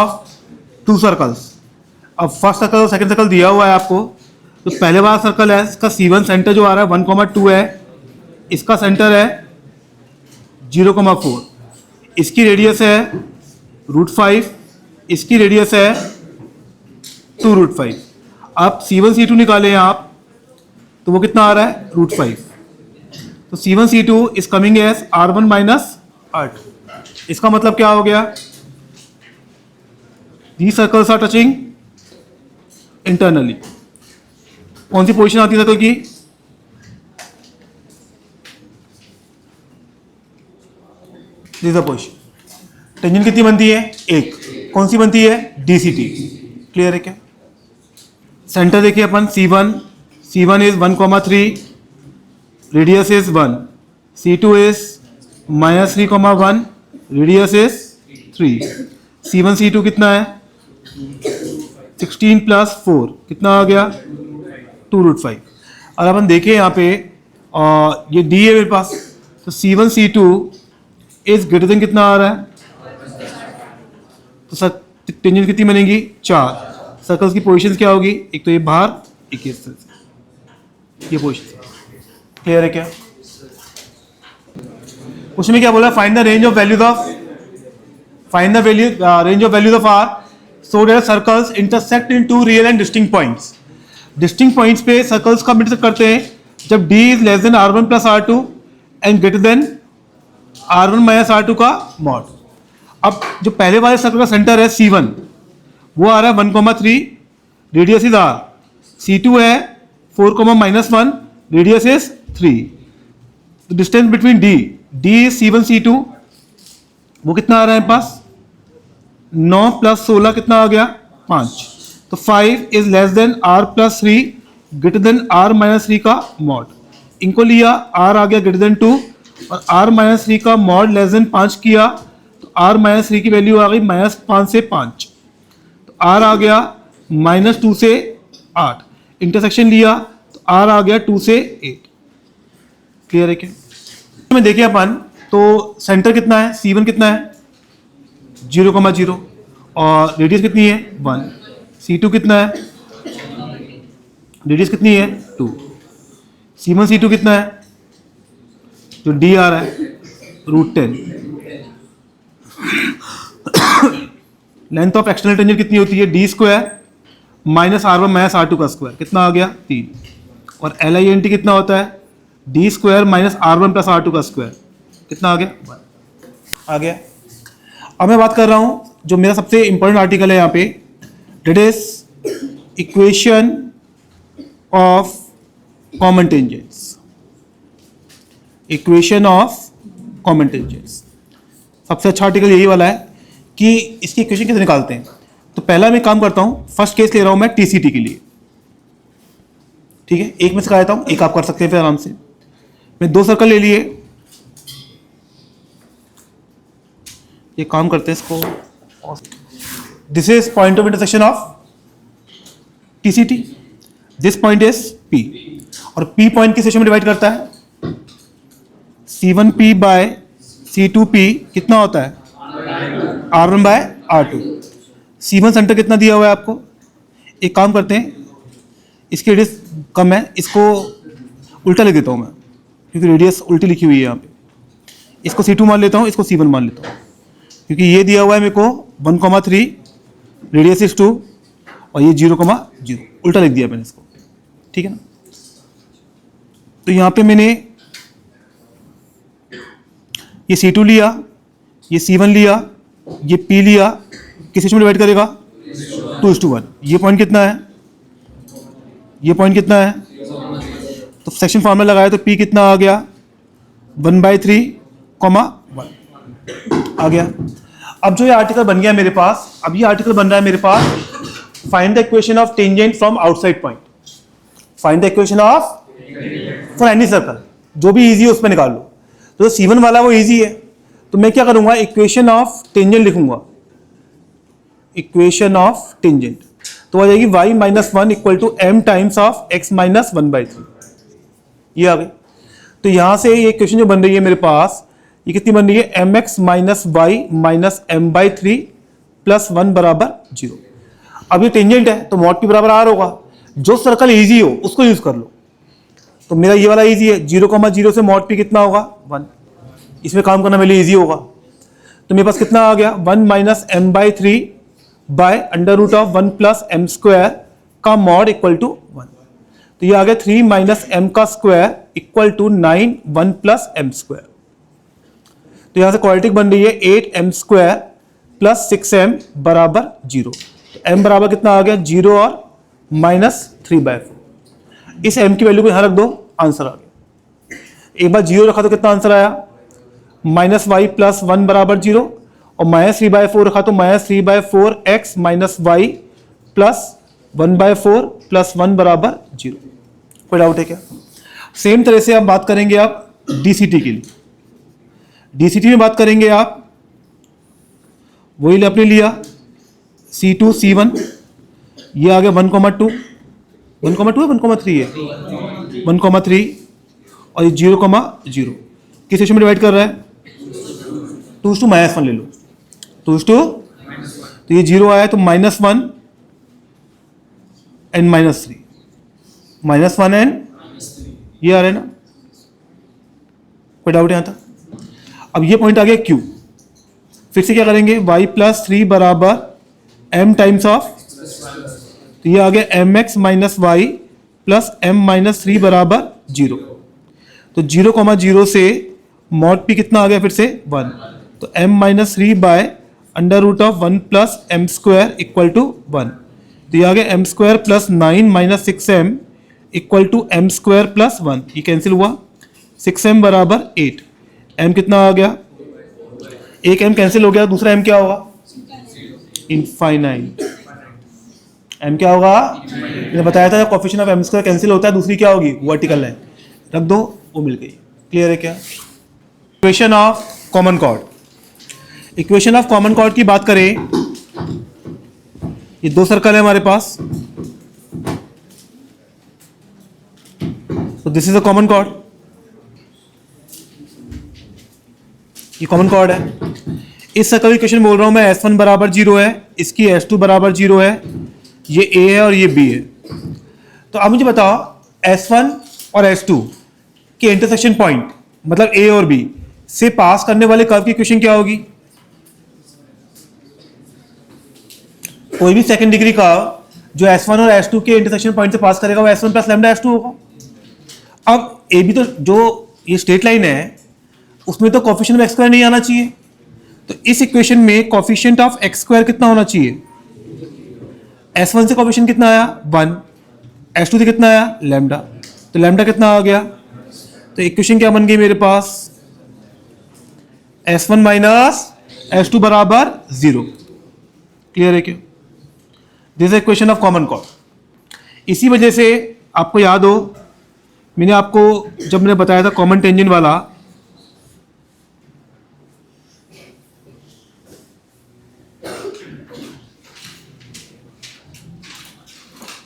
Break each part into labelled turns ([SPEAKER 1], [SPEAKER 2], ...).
[SPEAKER 1] Of to circles. अब first circle और second circle दिया हुआ है आपको, तो पहले वाला सर्कल है इसका C1 सेंटर जो आ रहा है 1,2 है, इसका सेंटर है 0,4, इसकी रेडियस है √5, इसकी रेडियस है 2√5। आप C1 C2 निकालें आप, तो वो कितना आ रहा है √5। तो C1 C2 is coming as R1 minus R2। इसका मतलब क्या हो गया, these circles are touching internally. कौन सी पोजीशन आती है सर्कल की, this is the position. Tangent कितनी बनती है, एक। कौन सी बनती है, DCT। क्लियर है क्या। सेंटर देखिए अपन C1 is 1,3, radius is 1, C2 is -3,1, radius is 3। C1 C2 कितना है, 16 + 4 कितना आ गया 2√5। और अपन देखें यहाँ पे ये D है मेरे पास, तो C1 C2 is greater than कितना आ रहा है, तो सर टेंजेंट कितनी बनेगी, 4। सर्कल्स की पोजीशंस क्या होगी, एक तो ये बाहर, एक इस तरह से, ये पोजीशन। क्लियर है क्या। उसमें क्या बोला, find the range of values of R so that circles intersect in two real and distinct points। distinct points पे circles कब intersect करते हैं, जब D is less than R1 plus R2 and greater than R1 minus R2 का mod. अब जो पहले वाले सर्कल का सेंटर है C1, वो आ रहा है 1,3, रेडियस इज R। C2 है 4,-1, radius is 3। Distance between D is C1 C2, वो कितना आ रहा है पास, 9 + 16 कितना आ गया, 5। तो 5 is less than R + 3 greater than R - 3 का मॉड। इनको लिया, R आ गया ग्रेटर देन 2 और R - 3 का मॉड लेस देन 5 किया, तो R - 3 की वैल्यू आ गई -5 से 5, तो R आ गया -2 से 8। इंटरसेक्शन लिया तो R आ गया 2 से 8। क्लियर है क्या। में देखिए अपन, तो सेंटर कितना है, C1 कितना है 0,0 और रेडियस कितनी है 1। C2 कितना है, रेडियस कितनी है 2। C1 C2 कितना है, जो D आ रहा है √10। लेंथ ऑफ एक्सटर्नल टेंजेंट कितनी होती है, D² -R1 - R2 का स्क्वायर, कितना आ गया 3। और LINT कितना होता है, D² -R1 + R2 का स्क्वायर, कितना आ गया 1 आ गया। अब मैं बात कर रहा हूं जो मेरा सबसे इंपॉर्टेंट आर्टिकल है यहाँ पे, that is equation of common tangents. Equation of common tangents सबसे अच्छा आर्टिकल यही वाला है कि इसकी इक्वेशन कैसे निकालते हैं। तो पहला मैं काम करता हूं, फर्स्ट केस ले रहा हूं मैं TCT के लिए, ठीक है। एक में सिखा देता हूं, एक आप कर सकते हैं फिर आराम से। मैं 2 सर्कल ले लिए, ये काम करते हैं इसको। This is point of intersection of TCT, this point is P, और P पॉइंट किस रेशियो में डिवाइड करता है, C1P बाय C2P कितना होता है, R1/R2। C1 सेंटर कितना दिया हुआ है आपको, एक काम करते हैं, इसकी रेडियस कम है, इसको उल्टा लिख देता हूं मैं, क्योंकि रेडियस उल्टी लिखी हुई है यहाँ पे। इसको C2 मान लेता हूं, इसको C1 मान लेता हूं, क्योंकि ये दिया हुआ है मेरे को 1,3, रेडियस इज 2 और ये 0,0, उल्टा लिख दिया मैंने इसको, ठीक है ना। तो यहाँ पे मैंने ये C2 लिया, ये C1 लिया, ये P लिया, किस रेशियो में डिवाइड करेगा 2:1। ये पॉइंट कितना है, ये पॉइंट कितना है, तो सेक्शन फॉर्मूला लगाया तो P कितना आ गया 1/3,1 आ गया। अब जो ये आर्टिकल बन गया मेरे पास, अब ये आर्टिकल बन रहा है मेरे पास, find the equation of tangent from outside point. Find the equation of for any circle, जो भी इजी है उस पर निकाल लो। तो C1 वाला वो इजी है, तो मैं क्या करूंगा, इक्वेशन ऑफ टेंजेंट लिखूंगा, इक्वेशन ऑफ टेंजेंट, तो आ जाएगी y - 1 = m times of x - 1/3। ये आ गई। तो यहां से ये इक्वेशन जो बन रही है मेरे पास, ये कितनी बन रही है, mx - y - m/3 प्लस 1 बराबर 0। अब ये टेंजेंट है तो मॉड पी बराबर आर होगा। जो सर्कल इजी हो उसको यूज कर लो। तो मेरा ये वाला इजी है, 0,0 से मॉड पी कितना होगा 1। इसमें काम करना मेरे लिए इजी होगा। तो मेरे पास कितना आ गया 1 minus M by 3 by under root of 1 plus M square का मॉड इक्वल टू 1। तो ये आ गया 3 माइनस एम का square equal to 9 1 plus M square. तो यहां से क्वाड्रेटिक बन रही है 8 एम स्क्वायर प्लस 6 एम बराबर 0। तो एम बराबर कितना आ गया 0 और माइनस 3/4। इस एम की वैल्यू को यहां रख दो, आंसर आ गया। एक बार 0 रखा तो कितना आंसर आया माइनस वाई प्लस 1 बराबर 0, और माइनस 3/4 रखा तो minus 3/4 X minus Y plus 1/4 plus 1 बराबर 0। कोई डाउट है क्या? सेम तरह से आप बात करेंगे आप डीसीटी के लिए। डीसीटी में बात करेंगे आप, वही आपने लिया C2 C1, ये आ गया 1,2 है 1,3 है 1,3, और ये 0,0 किस रेशियो में डिवाइड कर रहा है 2:-1 ले लो, 2:, तो ये 0 आया तो -1 एंड -3, -1 एंड ये आ रहा है ना। कोई डाउट है यहां तक? अब ये पॉइंट आ गया Q। फिर से क्या करेंगे y प्लस 3 बराबर m टाइम्स ऑफ, तो ये आ गया mx minus Y plus m minus 3 बराबर 0। तो 0,0 से मॉड p कितना आ गया फिर से 1, तो m minus 3 by under root of 1 plus M square equal to 1। तो ये आ गया m square plus 9 minus 6m equal to m square plus 1। ये कैंसिल हुआ, 6m बराबर 8। m कितना आ गया, एक m कैंसिल हो गया, दूसरा m क्या होगा इनफाइनाइट। m क्या होगा, मैंने बताया था coefficient of m square cancel होता है, दूसरी क्या होगी वर्टिकल लाइन, रख दो, वो मिल गई। क्लियर है क्या? Equation of common chord. Equation of common chord की बात करें, ये दो सर्कल है हमारे पास, तो this is a common chord, ये कॉमन कॉर्ड है। इस सर्कल की इक्वेशन बोल रहा हूं मैं, S1 बराबर 0 है, इसकी S2 बराबर 0 है, ये A है और ये B है। तो अब मुझे बताओ S1 और S2 के इंटरसेक्शन पॉइंट मतलब A और B से पास करने वाले कर्व की इक्वेशन क्या होगी? कोई भी सेकंड डिग्री का जो S1 और S2 के इंटरसेक्शन पॉइंट से पास करेगा वो S1 प्लस लैम्डा S2 होगा। अब ए बी तो जो ये स्ट्रेट लाइन है उसमें तो कोएफिशिएंट ऑफ एक्स स्क्वायर नहीं आना चाहिए, तो इस इक्वेशन में कोएफिशिएंट ऑफ एक्स स्क्वायर कितना होना चाहिए? S1 से कोएफिशिएंट कितना आया 1, S2 से कितना आया लैम्डा, तो लैम्डा कितना आ गया, तो इक्वेशन क्या बन गई मेरे पास S1 माइनस S2 बराबर 0। क्लियर है क्या? This is equation of common chord. इसी वजह से आपको याद हो, मैंने आपको जब मैंने बताया था कॉमन टेंजेंट वाला,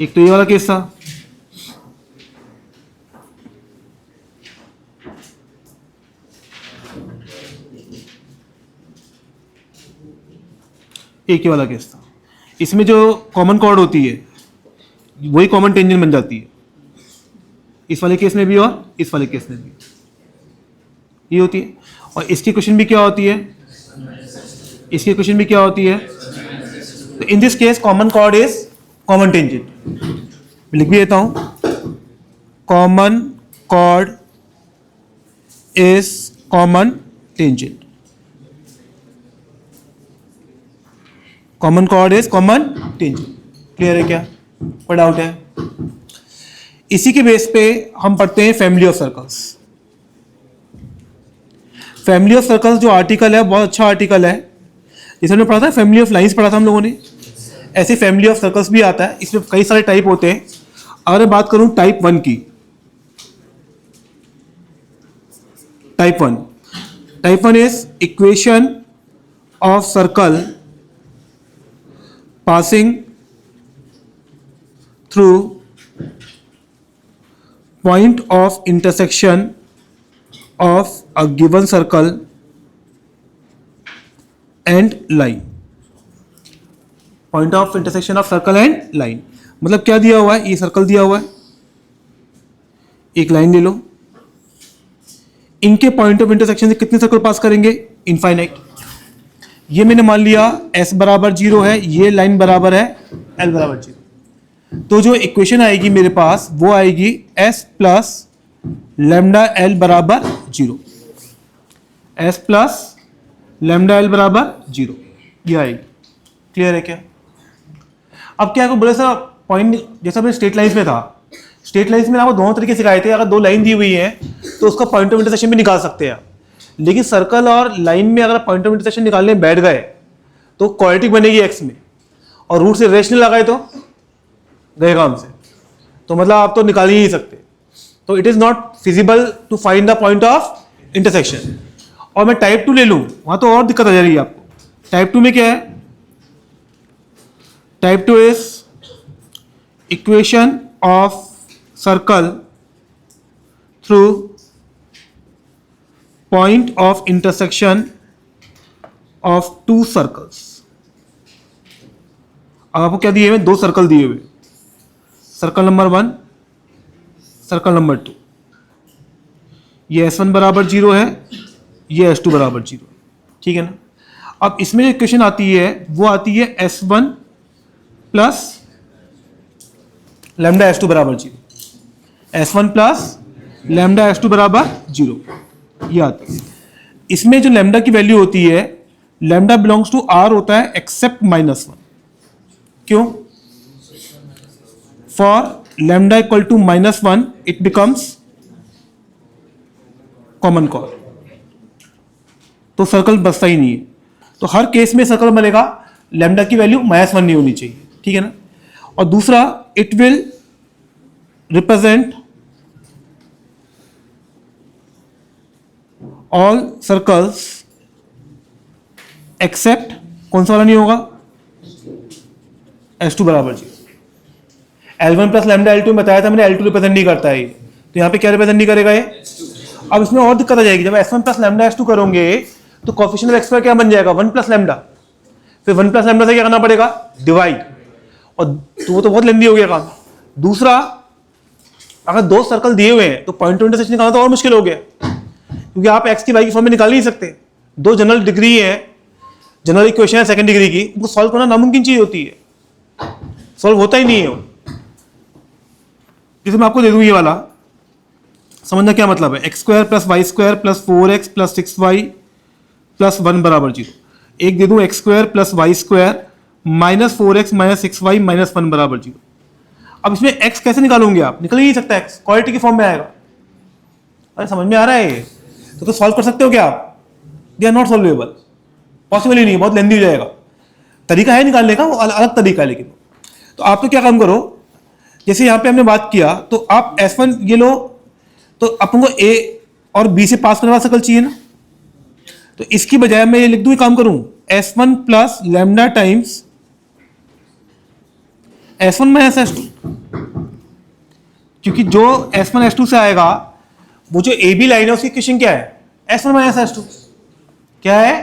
[SPEAKER 1] एक तो ये वाला केस था, एक ही वाला केस था। इसमें जो कॉमन कॉर्ड होती है वही कॉमन टेंजेंट बन जाती है, इस वाले केस में भी और इस वाले केस में भी ये होती है। और इसकी क्वेश्चन भी क्या होती है, इसकी क्वेश्चन भी क्या होती है। तो in this case common chord is common tangent. लिख भी देता हूं, common chord is common tangent. Common chord is common tangent. Clear है क्या? कोई डाउट है? इसी के बेस पे हम पढ़ते हैं family of circles. Family of circles जो आर्टिकल है बहुत अच्छा आर्टिकल है। जैसे हमने पढ़ा था फैमिली ऑफ लाइंस पढ़ा था हम लोगों ने, ऐसे फैमिली ऑफ सर्कल्स भी आता है। इसमें कई सारे टाइप होते हैं। अगर मैं बात करूं टाइप 1 की, type 1 is equation of circle passing through point of intersection of a given circle and line। Point of intersection of circle and line. मतलब क्या दिया हुआ है, ये सर्कल दिया हुआ है, एक लाइन ले लो, इनके पॉइंट ऑफ इंटरसेक्शन से कितने सर्कल पास करेंगे, इनफाइनाइट। ये मैंने मान लिया s बराबर 0 है, ये लाइन बराबर है l बराबर 0। तो जो इक्वेशन आएगी मेरे पास वो आएगी s प्लस लैम्डा l बराबर 0, s प्लस लैम्डा l बराबर 0, ये आएगी। क्लियर है क्या? अब क्या बोले सर पॉइंट, जैसा मैंने स्ट्रेट लाइंस में था, स्ट्रेट लाइंस में आपको दोनों तरीके सिखाए थे, अगर दो लाइन दी हुई है तो उसका पॉइंट ऑफ इंटरसेक्शन भी निकाल सकते हैं, लेकिन सर्कल और लाइन में अगर पॉइंट ऑफ इंटरसेक्शन निकालने बैठ गए तो क्वाड्रेटिक बनेगी एक्स में, और रूट से रेशनल लगाए तो गए काम से, तो मतलब आप तो निकाल ही नहीं सकते। तो it is not feasible to find the point of intersection. और मैं टाइप 2 ले लूं, वहां तो और दिक्कत आ जाएगी आपको। टाइप 2 में क्या है, type 2 is equation of circle through point of intersection of to circles. अब आपको क्या दिए हुए, दो सर्कल दिए हुए, सर्कल नंबर 1, सर्कल नंबर 2। ये S1 बराबर 0 है, ये S2 बराबर 0, ठीक है ना। अब इसमें जो इक्वेशन आती है वो आती है S1 प्लस लैम्डा S2 बराबर 0, S1 प्लस लैम्डा S2 बराबर 0, ये आती है। इसमें जो लैम्डा की वैल्यू होती है, लैम्डा बिलोंग्स टू R होता है एक्सेप्ट -1। क्यों? For lambda equal to -1 it becomes common chord, तो सर्कल बसता ही नहीं है। तो हर केस में सर्कल बनेगा, लैम्डा की वैल्यू -1 नहीं होनी चाहिए, ठीक है ना। और दूसरा, it will represent all circles except, कौन सा वाला नहीं होगा, S2 बराबर 0। L1 प्लस लैम्डा L2 में बताया था मैंने, L2 रिप्रेजेंट नहीं करता है, तो यहाँ पे क्या रिप्रेजेंट नहीं करेगा ये। अब इसमें और दिक्कत आ जाएगी, जब S1 प्लस लैम्डा S2 करोगे तो कोएफिशिएंट ऑफ x² क्या बन जाएगा, 1 प्लस लैम्डा, फिर 1 प्लस लैम्डा से क्या करना पड़ेगा, डिवाइड, और तो वो तो बहुत लेंदी हो गया काम। दूसरा, अगर दो सर्कल दिए हुए हैं तो पॉइंट ऑफ इंटरसेक्शन निकालना तो और मुश्किल हो गया, क्योंकि आप x की y की फॉर्म में निकाल नहीं सकते। दो जनरल डिग्री है, जनरल इक्वेशन है सेकंड डिग्री की, उनको सॉल्व करना नामुमकिन चीज होती है, सॉल्व होता ही नहीं है। जैसे मैं आपको दे दूं ये वाला, समझना क्या मतलब है, x² plus y² plus 4x plus 6y plus 1 बराबर 0। एक दे दूं x² plus y² minus 4x minus 6y minus 1 बराबर 0। अब इसमें x कैसे निकालोगे आप, निकल ही नहीं सकता, x क्वाड्रेटिक की फॉर्म में आएगा। अरे समझ में आ रहा है ये, तो सॉल्व कर सकते हो क्या आप, they are not solvable, possible ही नहीं, बहुत लेंदी हो जाएगा। तरीका है निकालने का, वो अलग तरीका है, लेकिन तो आप तो क्या काम करो, जैसे यहाँ पे हमने बात किया, तो आप S1 ये लो, तो अपन को A और B से पास करने वाला सर्कल चाहिए ना, तो इसकी बजाय मैं ये लिख दूं, काम करूं S1 plus lambda times S1 minus S2, क्योंकि जो S1 S2 से आएगा, वो जो AB लाइन है उसकी इक्वेशन क्या है, S1 माइनस S2 क्या है।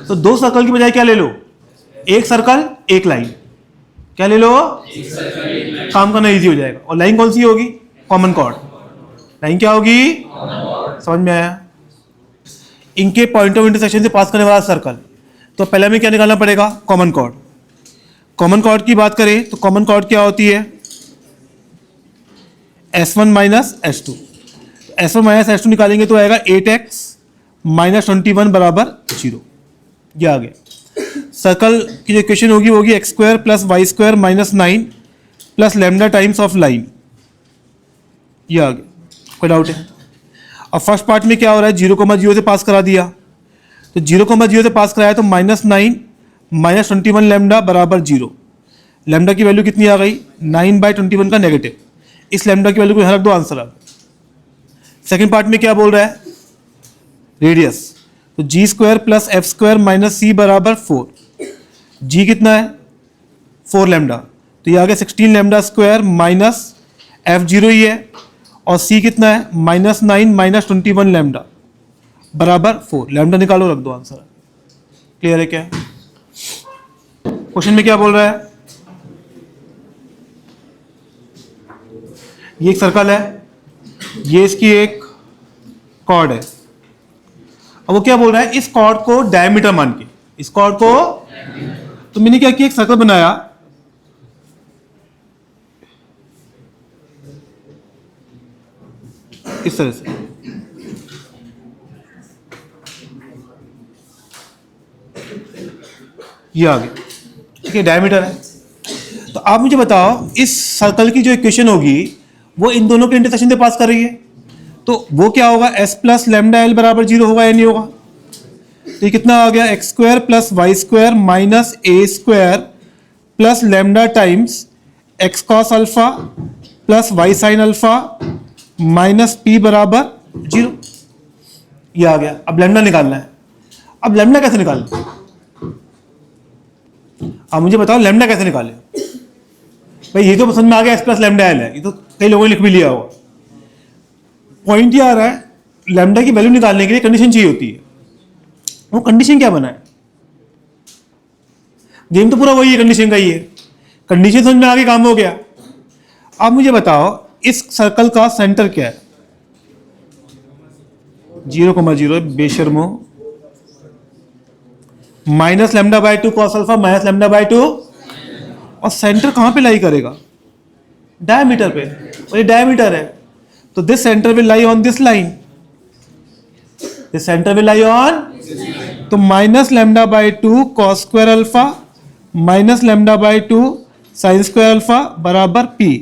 [SPEAKER 1] तो दो सर्कल की बजाय क्या ले लो, एक सर्कल एक लाइन, क्या ले लो, काम करना इजी हो जाएगा। और लाइन कौन सी होगी, कॉमन कॉर्ड। लाइन क्या होगी, समझ में आया, इनके पॉइंट ऑफ इंटरसेक्शन से पास करने वाला सर्कल। तो पहले हमें क्या निकालना पड़ेगा, कॉमन कॉर्ड। कॉमन कॉर्ड की बात करें तो कॉमन कॉर्ड क्या होती है, S1 minus S2। S1 minus S2 निकालेंगे तो आएगा 8x माइनस 21 बराबर 0, ये आ गया। सर्कल की जो इक्वेशन होगी वो होगी x² plus y² minus 9 plus lambda times of line, ये आ गया। कोई डाउट है? अब फर्स्ट पार्ट में क्या हो रहा है, 0,0 से पास करा दिया, तो 0,0 से पास कराया तो -9 माइनस 21 लैम्डा बराबर 0। लैम्डा की वैल्यू कितनी आ गई, 9/21 का नेगेटिव, इस लैम्डा की वैल्यू को यहाँ रख दो, आंसर आ गया। सेकेंड पार्ट में क्या बोल रहा है, रेडियस, तो g² plus f² minus c बराबर 4। g कितना है, 4 लैम्डा, तो ये आ गया 16 लैम्डा स्क्वायर माइनस f0 ही है, और c कितना है, -9 माइनस 21 लैम्डा बराबर 4। लैम्डा निकालो, रख दो, आंसर। क्लियर है क्या? क्वेश्चन में क्या बोल रहा है, ये एक सर्कल है, ये इसकी एक कॉर्ड है। अब वो क्या बोल रहा है, इस कॉर्ड को डायमीटर मान के, इस कॉर्ड को, तो मैंने क्या किया, एक सर्कल बनाया, इस तरह से, ये आ गया, ठीक है, डायमीटर है। तो आप मुझे बताओ इस सर्कल की जो इक्वेशन होगी वो इन दोनों के इंटरसेक्शन से पास कर रही है, तो वो क्या होगा, एस प्लस लेमडा एल बराबर 0 होगा या नहीं होगा। तो ये कितना आ गया, x square plus Y square minus a square plus lambda times x cos alpha plus y sine alpha minus p बराबर 0। ये आ गया। अब लेमडा निकालना है। अब लेमडा कैसे निकालना है, आप मुझे बताओ लेमडा कैसे निकाले। भाई ये तो पसंद में आ गया, एस प्लस लेमडा एल है, ये तो कई लोगों ने लिख भी लिया होगा। पॉइंट ये आ रहा है, लेमडा की वैल्यू निकालने के लिए कंडीशन चाहिए होती है। वो कंडीशन क्या बना है, गेम तो पूरा वही है, कंडीशन का ही है। कंडीशन समझ में आगे काम हो गया। अब मुझे बताओ इस सर्कल का सेंटर क्या है, 0,0 बेशर्मो minus lambda by 2 cos alpha minus lambda by 2, और सेंटर कहां पे लाई करेगा, डायमीटर पे, और ये डायमीटर है, तो this centre will lie on this line, this centre will lie on, तो minus lambda by 2 cos square alpha minus lambda by 2 sine square alpha बराबर पी।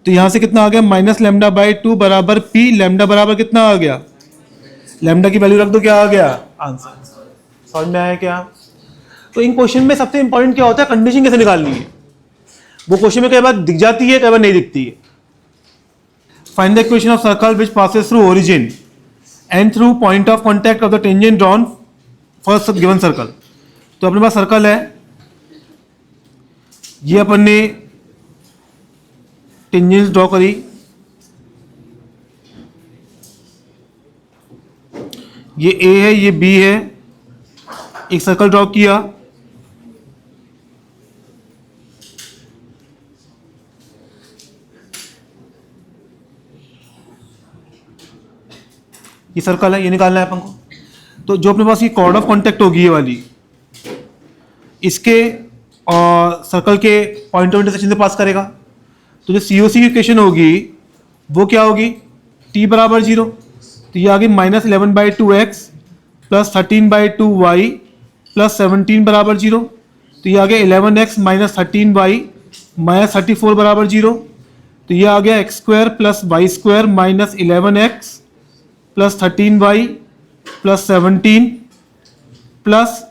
[SPEAKER 1] तो यहां से कितना आ गया, माइनस लेमडा बाय 2 बराबर पी, लेमडा बराबर कितना आ गया, लेमडा की वैल्यू रख दो, क्या आ गया आंसर। समझ में आया क्या। तो इन क्वेश्चन में सबसे इंपॉर्टेंट क्या होता है, कंडीशन कैसे निकालनी है। वो क्वेश्चन में कई बार दिख जाती है, कई बार नहीं दिखती है। Find the equation of circle which passes through origin and through point of contact of the tangent drawn for given circle. तो अपने पास सर्कल है, ये अपन ने टेंजेंट ड्रॉ करी, ये ए है, ये बी है, एक सर्कल ड्रॉ किया, ये सर्कल है, ये निकालना है अपन को। तो जो अपने पास ये कॉर्ड ऑफ कांटेक्ट होगी ये वाली, इसके और सर्कल के पॉइंट ऑफ इंटरसेक्शन से पास करेगा। तो जो सीओसी की इक्वेशन होगी वो क्या होगी, t बराबर 0, तो ये आ गई minus 11/2x plus 13/2y plus 17 बराबर 0। तो ये आ गया 11x माइनस 13y माइनस 34 बराबर 0। तो ये आ गया x square plus Y square minus 11x plus 13y plus 17 plus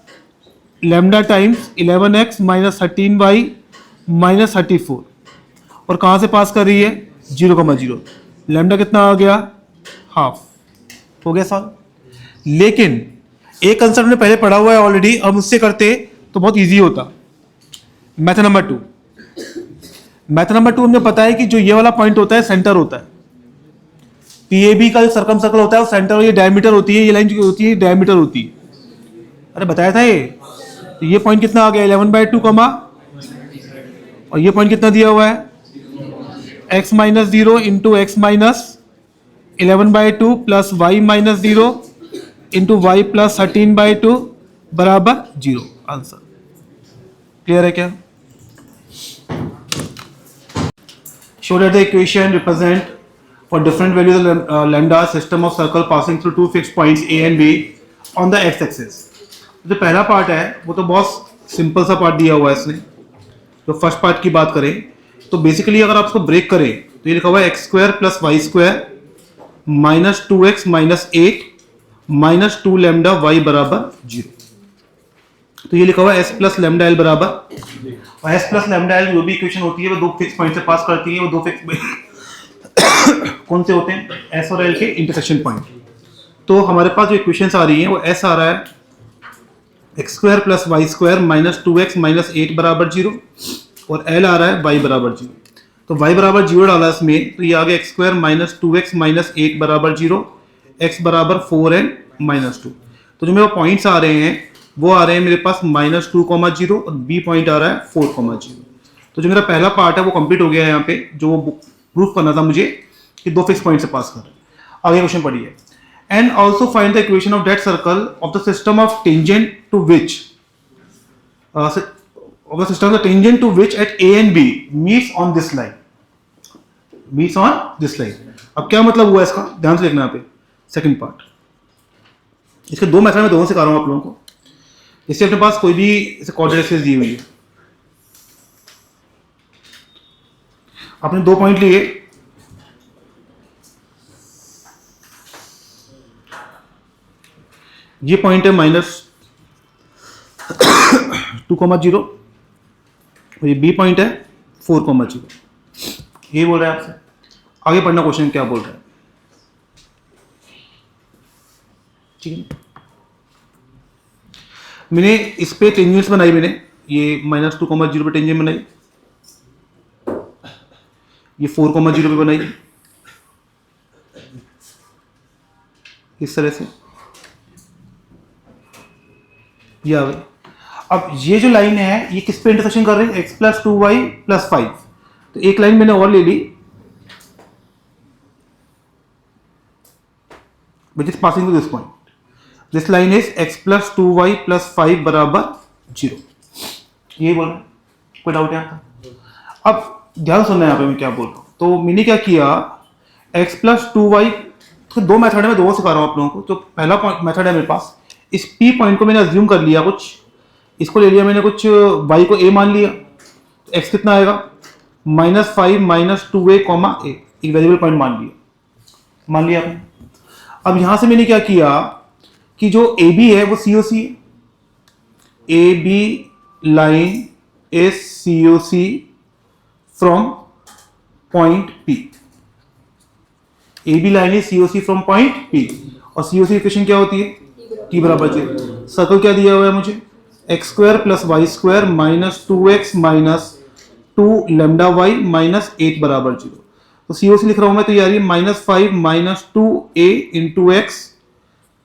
[SPEAKER 1] lambda times 11x minus 13y minus 34, और कहाँ से पास कर रही है, 0,0। लेमडा कितना आ गया, हाफ। हो गया सॉल्व। लेकिन एक कंसेप्ट हमने पहले पढ़ा हुआ है ऑलरेडी, अब मुझसे करते तो बहुत इजी होता। मेथड नंबर 2, मेथड नंबर 2 हमने पता है कि जो ये वाला पॉइंट होता है सेंटर होता है, पीएबी का सर्कम सर्कल होता है वो सेंटर, और ये डायमीटर होती है, ये लाइन जो होती है डायमीटर होती है। अरे बताया था ये। तो ये पॉइंट कितना आ गया, 11/2 कमा, और ये पॉइंट कितना दिया हुआ है, x minus 0 into X minus 11/2 plus Y minus 0 into Y plus 13/2 बराबर 0। आंसर क्लियर है क्या। Show that the equation represent for different values of lambda system of circle passing through two fixed points a and b on the x axis। जो पहला part है वो तो बहुत simple सा पार्ट दिया हुआ है इसने। तो फर्स्ट पार्ट की बात करें तो बेसिकली अगर आप इसको ब्रेक करें तो ये लिखा हुआ है X square plus Y square minus 2x minus 8 minus 2 lambda Y बराबर 0। तो ये लिखा हुआ है एस प्लस लेमडा एल बराबर, और एस प्लस लेमडा एल जो भी इक्वेशन होती है वो दो फिक्स पॉइंट से पास करती है। वो दो फिक्स कौन से होते हैं, एस और एल के इंटरसेक्शन पॉइंट। तो हमारे पास जो इक्वेशंस आ रही हैं वो एस आ रहा है X square plus Y square minus 2x minus 8 बराबर 0, और एल आ रहा है y बराबर 0। तो y बराबर 0 डाला इसमें, तो ये आ गया x square minus 2x minus 8 बराबर 0, x बराबर 4 एंड माइनस 2। तो जो मेरे पॉइंट्स आ रहे हैं वो आ रहे हैं मेरे पास -2,0 और बी पॉइंट आ रहा है 4,0। तो जो मेरा पहला पार्ट है वो कंप्लीट हो गया है यहाँ पे, जो प्रूफ करना था मुझे कि दो फिक्स पॉइंट से पास कर रहे हैं। आगे क्वेश्चन पढ़िए। And also find the equation of that circle of the system of tangent to which of the system the tangent to which at A and B meets on this line, meets on this line। अब क्या मतलब हुआ इसका, ध्यान से देखना यहाँ पे सेकंड पार्ट। इसके दो मेथड में दोनों सिखा रहा हूं आप लोगों को। इससे अपने पास कोई भी कोऑर्डिनेट एक्सिस दी हुई है, आपने दो पॉइंट लिए, ये पॉइंट है -2,0 और ये बी पॉइंट है 4,0। ये बोल रहा है आपसे। आगे पढ़ना क्वेश्चन क्या बोल रहा है, ठीक है। मैंने इस पे टेंजेंट्स बनाई, मैंने ये -2,0 पे टेंजेंट बनाई, ये 4,0 पे बनाई, इस तरह से ये आ गई। अब ये जो लाइन है ये किस पे इंटरसेक्शन कर रही है, x + 2y + 5। तो एक लाइन मैंने और ले ली which is passing through this point. This line is x + 2y + 5 = 0। ये बोल रहा है, कोई डाउट है यहाँ का? अब ध्यान सुनना है यहाँ पे मैं क्या बोल रहा हूँ। तो मैंने क्या किया, x + 2y, तो दो मेथड है, मैं दो सिखा रहा हूँ आप लोगों को। तो पहला मेथड है मेरे पास, इस p पॉइंट को मैंने अज्यूम कर लिया, कुछ इसको ले लिया मैंने, कुछ y को a मान लिया, तो x कितना आएगा -5 - 2a, a एक वेरिएबल पॉइंट मान लिया आपने। अब यहां से मैंने क्या किया कि जो AB है वो COC है, AB line is COC from point P। AB line is COC from point P, और COC इक्वेशन क्या होती है, T = 0। सर्कल क्या दिया हुआ है मुझे, x² + y² - 2x - 2λy - 8 = 0। तो COC लिख रहा हूं मैं, तो ये आ रही है -5 - 2a × x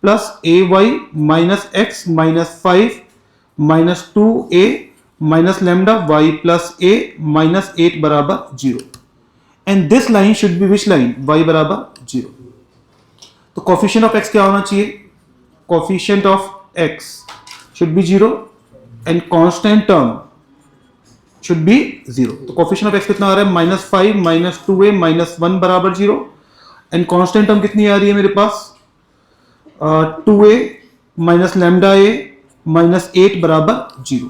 [SPEAKER 1] + ay - x - 5 - 2a - λy + a - 8 = 0। And this line should be which line, y = 0। तो कोफिशिएंट ऑफ x क्या होना चाहिए, coefficient of x should be 0 and constant term should be 0। तो कोफिशिएंट ऑफ x कितना आ रहा है, -5 - 2a - 1 = 0। And constant term कितनी आ रही है मेरे पास, 2a - λa - 8 = 0।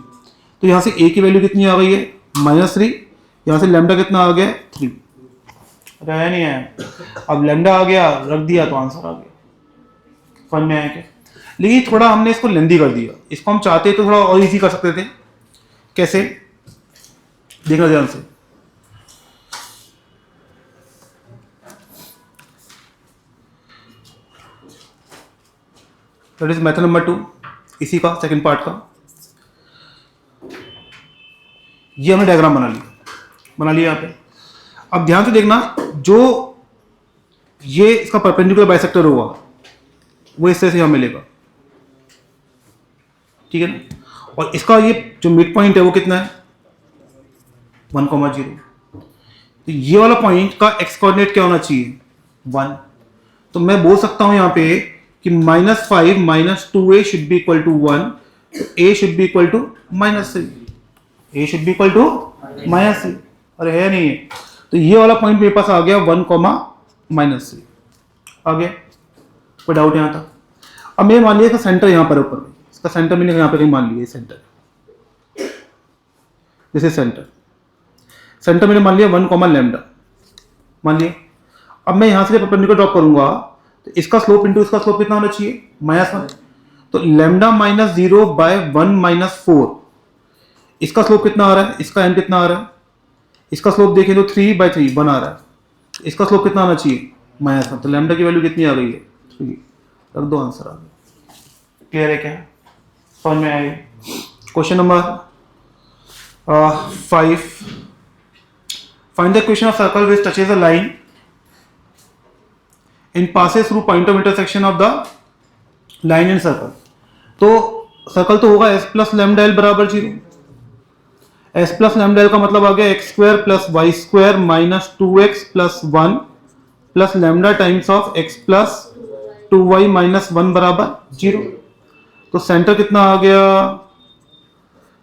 [SPEAKER 1] तो यहां से a की वैल्यू कितनी आ गई है, -3। यहां से लैम्डा कितना आ गया, 3। रहा नहीं है, अब लैम्डा आ गया, रख दिया तो आंसर आ गया। समझ में आया क्या? लेकिन थोड़ा हमने इसको लेंदी कर दिया, इसको हम चाहते तो थोड़ा और इजी कर सकते थे। कैसे, देखना ध्यान से। दैट इज मेथड नंबर 2, इसी का सेकंड पार्ट का। ये हमने डायग्राम बना लिया यहाँ पे। अब ध्यान से देखना, जो ये इसका परपेंडिकुलर बाइसेक्टर होगा वो इस तरह से यहां मिलेगा, ठीक है ना। और इसका ये जो मिड पॉइंट है वो कितना है, 1,0। तो ये वाला पॉइंट का x कोऑर्डिनेट क्या होना चाहिए, 1। तो मैं बोल सकता हूं यहां पे कि -5 - 2a should be equal to 1, a should be equal to -3, a should be equal to -3। अरे है नहीं है, तो ये वाला पॉइंट मेरे पास आ गया 1,-3 आ गया। कोई डाउट यहां था? अब मैं मान लिया इसका सेंटर यहां पर ऊपर, इसका सेंटर मैंने यहां पे कहीं मान लिया, सेंटर, दिस इज सेंटर मैंने मान लिया 1,λ मान लिया। अब मैं यहां से परपेंडिकुलर ड्रॉप करूंगा, तो इसका स्लोप इंटू इसका स्लोप कितना होना चाहिए, -1। तो λ - 0/1 - 4, इसका स्लोप कितना आ रहा है, इसका n कितना आ रहा है, इसका स्लोप देखें तो 3/3 1 आ रहा है। इसका स्लोप कितना आना चाहिए, -1। तो लैम्डा की वैल्यू कितनी आ गई है, 3। रख दो, आंसर आ गया। क्लियर है क्या, समझ में आएगा? Question number 5, find the equation of circle which touches a line and passes through point of intersection of the line and circle। तो सर्कल तो होगा एस प्लस लेमडा एल बराबर 0। एस प्लस लेमडा एल का मतलब आ गया x square plus Y square minus 2x plus 1 plus lambda times of X plus 2y minus 1 बराबर 0। तो सेंटर कितना आ गया,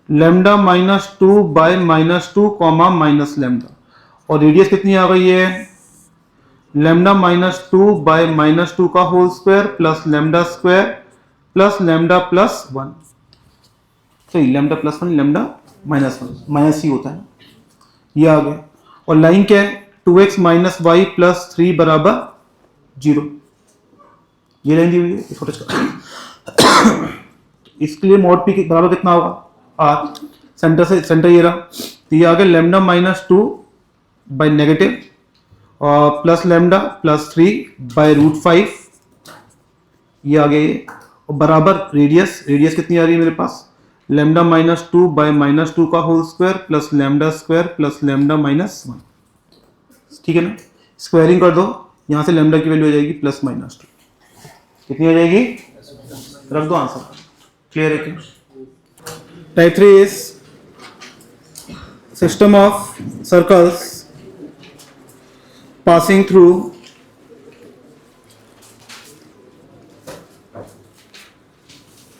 [SPEAKER 1] lambda minus 2 by minus 2 comma minus lambda, और रेडियस कितनी आ गई है, लेमडा माइनस 2 बाय माइनस 2 का whole square plus lambda square plus lambda plus 1, सही lambda plus 1 lambda minus 1 minus ही होता है, ये आ गया। और लाइन क्या है, 2x माइनस वाई प्लस 3 बराबर 0, ये लाइन दी हुई है, इसको टच कर। इसके लिए मॉड पी बराबर कितना होगा, आर, सेंटर से सेंटर ये रहा, तो ये आ गया लेमडा माइनस 2 बाय नेगेटिव और plus lambda plus 3 by root 5, ये आ गया ये, और बराबर रेडियस, रेडियस कितनी आ रही है मेरे पास, लेमडा माइनस 2 बाय माइनस 2 का whole square plus lambda square plus lambda minus 1, ठीक है ना। स्क्वायरिंग कर दो, यहां से लेमडा की वैल्यू हो जाएगी प्लस माइनस 2, कितनी हो जाएगी, रख दो आंसर, क्लियर है क्या। Type 3 is system of circles passing through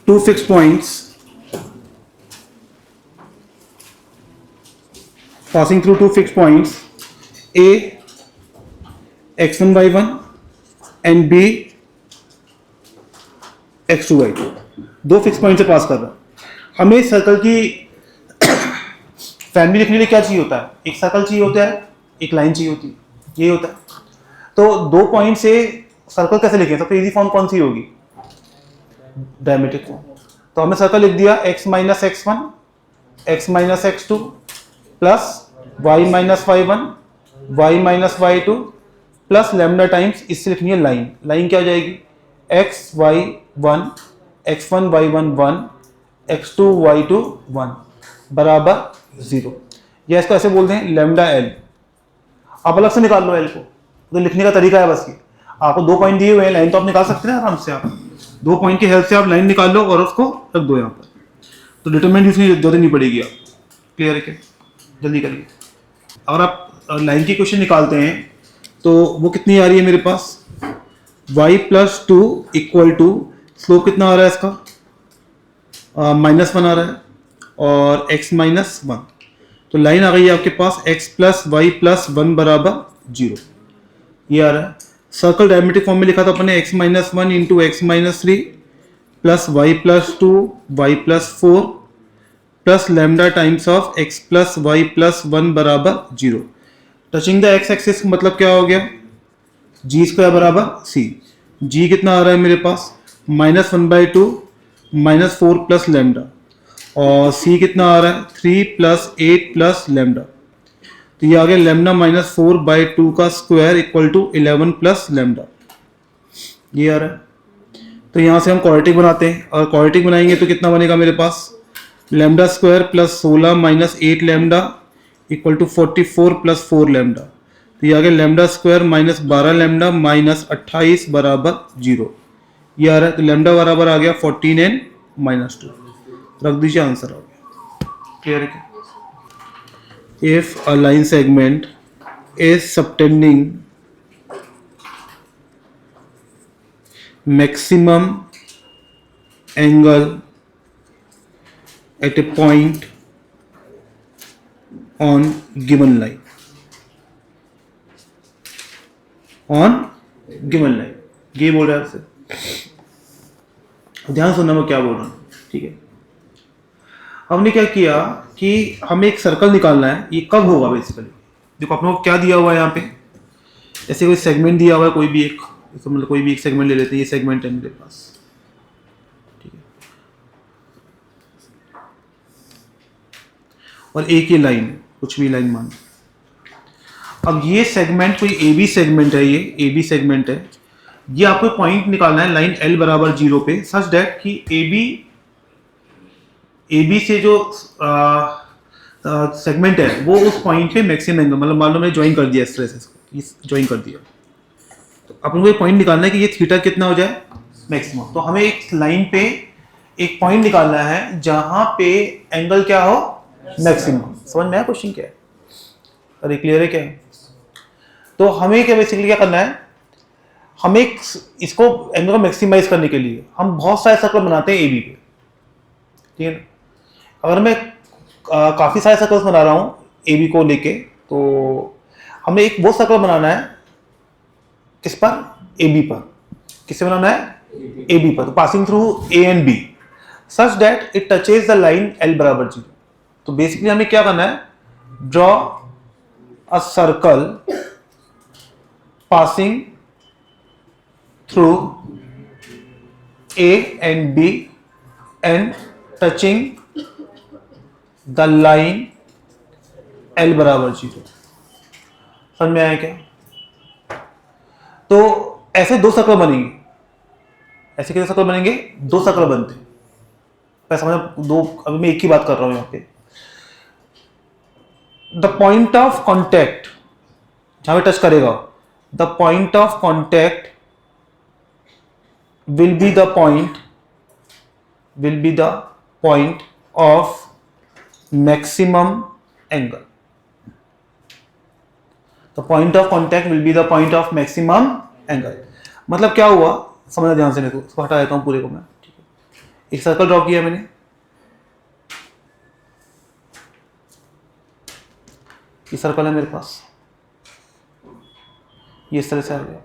[SPEAKER 1] two fixed points, passing through two fixed points A x1 y1 and B x2 y2, दो फिक्स पॉइंट से पास कर रहा है। हमें सर्कल की फैमिली लिखने के लिए क्या चाहिए होता है, एक सर्कल चाहिए होता है, एक लाइन चाहिए होती है, ये होता है। तो दो पॉइंट से सर्कल कैसे लिखें, सबसे इजी फॉर्म कौन सी होगी, डायमेट्रिक फॉर्म। तो हमने सर्कल लिख दिया x minus x1 x minus x2 plus y minus y1 y minus y2 plus lambda times, इससे लिखनी है लाइन, लाइन क्या हो जाएगी, x1 y1 1 x2 y2 1 बराबर 0, या इसको ऐसे बोलते हैं लेमडा एल। आप अलग से निकाल लो एल को, तो लिखने का तरीका है बस ये, आपको दो पॉइंट दिए हुए हैं, लाइन तो आप निकाल सकते हैं आराम से, आप दो पॉइंट की हेल्प से आप लाइन निकाल लो और उसको रख दो यहाँ पर, तो डिटरमिनेंट यूज की जरूरत नहीं पड़ेगी। आप क्लियर है क्या, जल्दी करिए। अगर आप लाइन की क्वेश्चन निकालते हैं तो वो कितनी आ रही है मेरे पास, y plus 2 equal to, slope कितना आ रहा है इसका, -1 आ रहा है, और x माइनस 1, तो लाइन आ गई है आपके पास x प्लस वाई प्लस 1 बराबर 0, ये आ रहा है। सर्कल डायमेट्रिक फॉर्म में लिखा था अपने x minus 1 into X minus 3 plus Y plus 2 Y plus 4 plus lambda times of x plus Y plus 1 बराबर 0। टचिंग द x एक्सिस मतलब क्या हो गया, जी स्क्वायर बराबर c, जी कितना आ रहा है मेरे पास, -1/2 -4 प्लस लेमडा, और c कितना आ रहा है 3 प्लस 8 प्लस लेमडा, तो ये आ गया लेमडा माइनस 4/2 का square equal to 11 plus lambda, ये आ रहा है। तो यहाँ से हम क्वाड्रेटिक बनाते हैं, और क्वाड्रेटिक बनाएंगे तो कितना बनेगा मेरे पास, lambda square plus 16 minus 8 lambda equal to 44 plus 4 lambda, तो ये आ गया lambda square minus 12 lambda minus 28 बराबर 0, ये आ रहा है। तो लेमडा बराबर आ गया 14 एंड -2, रख दीजिए, आंसर आ गया। क्लियर है क्या। If a line segment is subtending maximum angle at a point on given line, ये बोल रहा है आपसे, ध्यान सुनना मैं क्या बोल रहा हूं, ठीक है। हमने क्या किया कि हमें एक सर्कल निकालना है, ये कब होगा बेसिकली, देखो अपने को क्या दिया हुआ है यहाँ पे, ऐसे कोई सेगमेंट दिया हुआ है, कोई भी एक, मतलब कोई भी एक सेगमेंट ले लेते हैं, ये सेगमेंट है मेरे पास, ठीक है, और एक ये लाइन है, कुछ भी लाइन मान। अब ये सेगमेंट कोई ए बी सेगमेंट है, ये ए बी सेगमेंट है, ये आपको पॉइंट निकालना है लाइन L बराबर 0 पे, सच डेट कि ए बी से जो सेगमेंट है वो उस पॉइंट पे मैक्सिमम एंगल, मतलब मान लो मैंने ज्वाइन कर दिया इस तरह से, ज्वाइन कर दिया, तो अपन को ये पॉइंट निकालना है कि ये थीटा कितना हो जाए मैक्सिमम। तो हमें एक लाइन पे एक पॉइंट निकालना है जहां पे एंगल क्या हो, मैक्सिमम। समझ में आया क्वेश्चन क्या है? अरे क्लियर है क्या? तो हमें क्या बेसिकली क्या करना है, हमें इसको एंगल को मैक्सिमाइज करने के लिए हम बहुत सारे सर्कल बनाते हैं ए बी पे, ठीक है ना। अगर मैं काफ़ी सारे सर्कल्स बना रहा हूँ ए बी को लेके, तो हमें एक वो सर्कल बनाना है किस पर, ए बी पर। किससे बनाना है? ए बी पर। तो passing through A and B such that it touches the line L बराबर 0। तो बेसिकली हमें क्या करना है, draw a circle passing through A and B and touching the line L बराबर 0। समझ में आया क्या? तो ऐसे दो सर्कल बनेंगे। ऐसे कितने सर्कल बनेंगे? दो सर्कल बनते हैं। मैं समझ दो, अभी मैं एक ही बात कर रहा हूं यहां पे। द पॉइंट ऑफ कॉन्टैक्ट जहां पे टच करेगा, the point of contact will be the point of maximum angle. The point of contact will be the point of maximum angle. मतलब क्या हुआ, समझना ध्यान से, नहीं तो इसको हटा देता हूं पूरे को मैं। ठीक है, एक सर्कल ड्रॉ किया मैंने, ये सर्कल है मेरे पास, ये इस तरह से आ गया।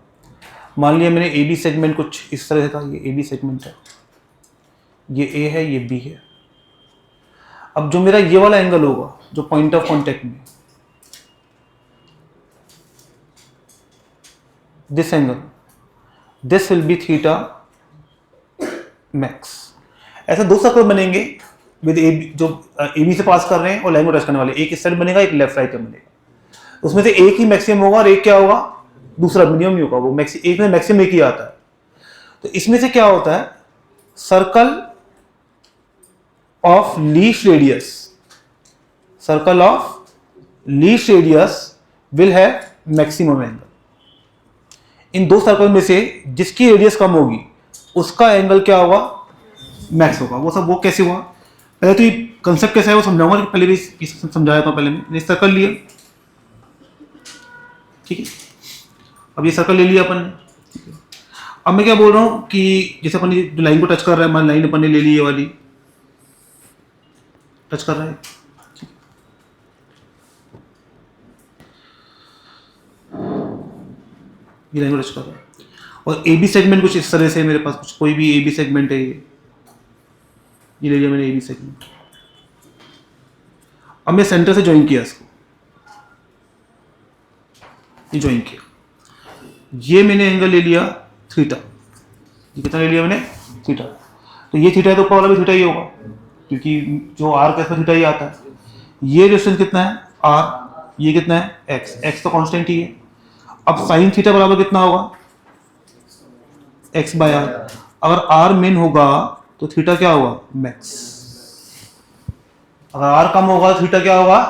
[SPEAKER 1] मान लिया मैंने ए बी सेगमेंट कुछ इस तरह से था, ये ए बी सेगमेंट है, ये ए है, ये बी है। अब जो मेरा ये वाला एंगल होगा जो पॉइंट ऑफ कॉन्टैक्ट में, this angle, this will be theta max. ऐसे दो सर्कल बनेंगे विद ए बी, जो ए बी से पास कर रहे हैं और लाइन को टच करने वाले। एक इस साइड बनेगा, एक लेफ्ट साइड में बनेगा। उसमें से एक ही मैक्सिमम होगा और एक क्या होगा, दूसरा मिनिमम ही होगा। वो एक में मैक्सिमम एक ही आता है। तो इसमें से क्या होता है, circle of least radius, circle of least radius will have maximum angle. इन दो सर्कल में से जिसकी रेडियस कम होगी उसका एंगल क्या होगा, मैक्स होगा। वो कैसे हुआ, पहले तो ये कंसेप्ट कैसा है वो समझाऊंगा, पहले भी समझाया था। पहले मैंने सर्कल लिया, ठीक है। अब ये सर्कल ले लिया अपन ने। अब मैं क्या बोल रहा हूं कि जैसे अपन जो लाइन को टच कर रहा है, मान लाइन अपन ने ले ली, ये वाली टच कर रहा है, ये लाइन को टच कर रहा है। और ए बी सेगमेंट कुछ इस तरह से मेरे पास, कुछ कोई भी ए बी सेगमेंट है, ये ले लिया मैंने ए बी सेगमेंट। अब मैं सेंटर से ज्वाइन किया इसको, ये ज्वाइन किया, ये मैंने एंगल ले लिया थीटा। ये कितना ले लिया मैंने, थीटा। तो ये थीटा है तो ऊपर वाला भी थीटा ही होगा, क्योंकि जो आर का थीटा ही आता है। ये डिस्टेंस कितना है, आर, ये कितना है, एक्स। एक्स तो कांस्टेंट ही है। अब साइन थीटा बराबर कितना होगा, एक्स बाय आर। अगर आर मेन होगा तो थीटा क्या होगा, मैक्स। अगर आर कम होगा तो थीटा क्या होगा,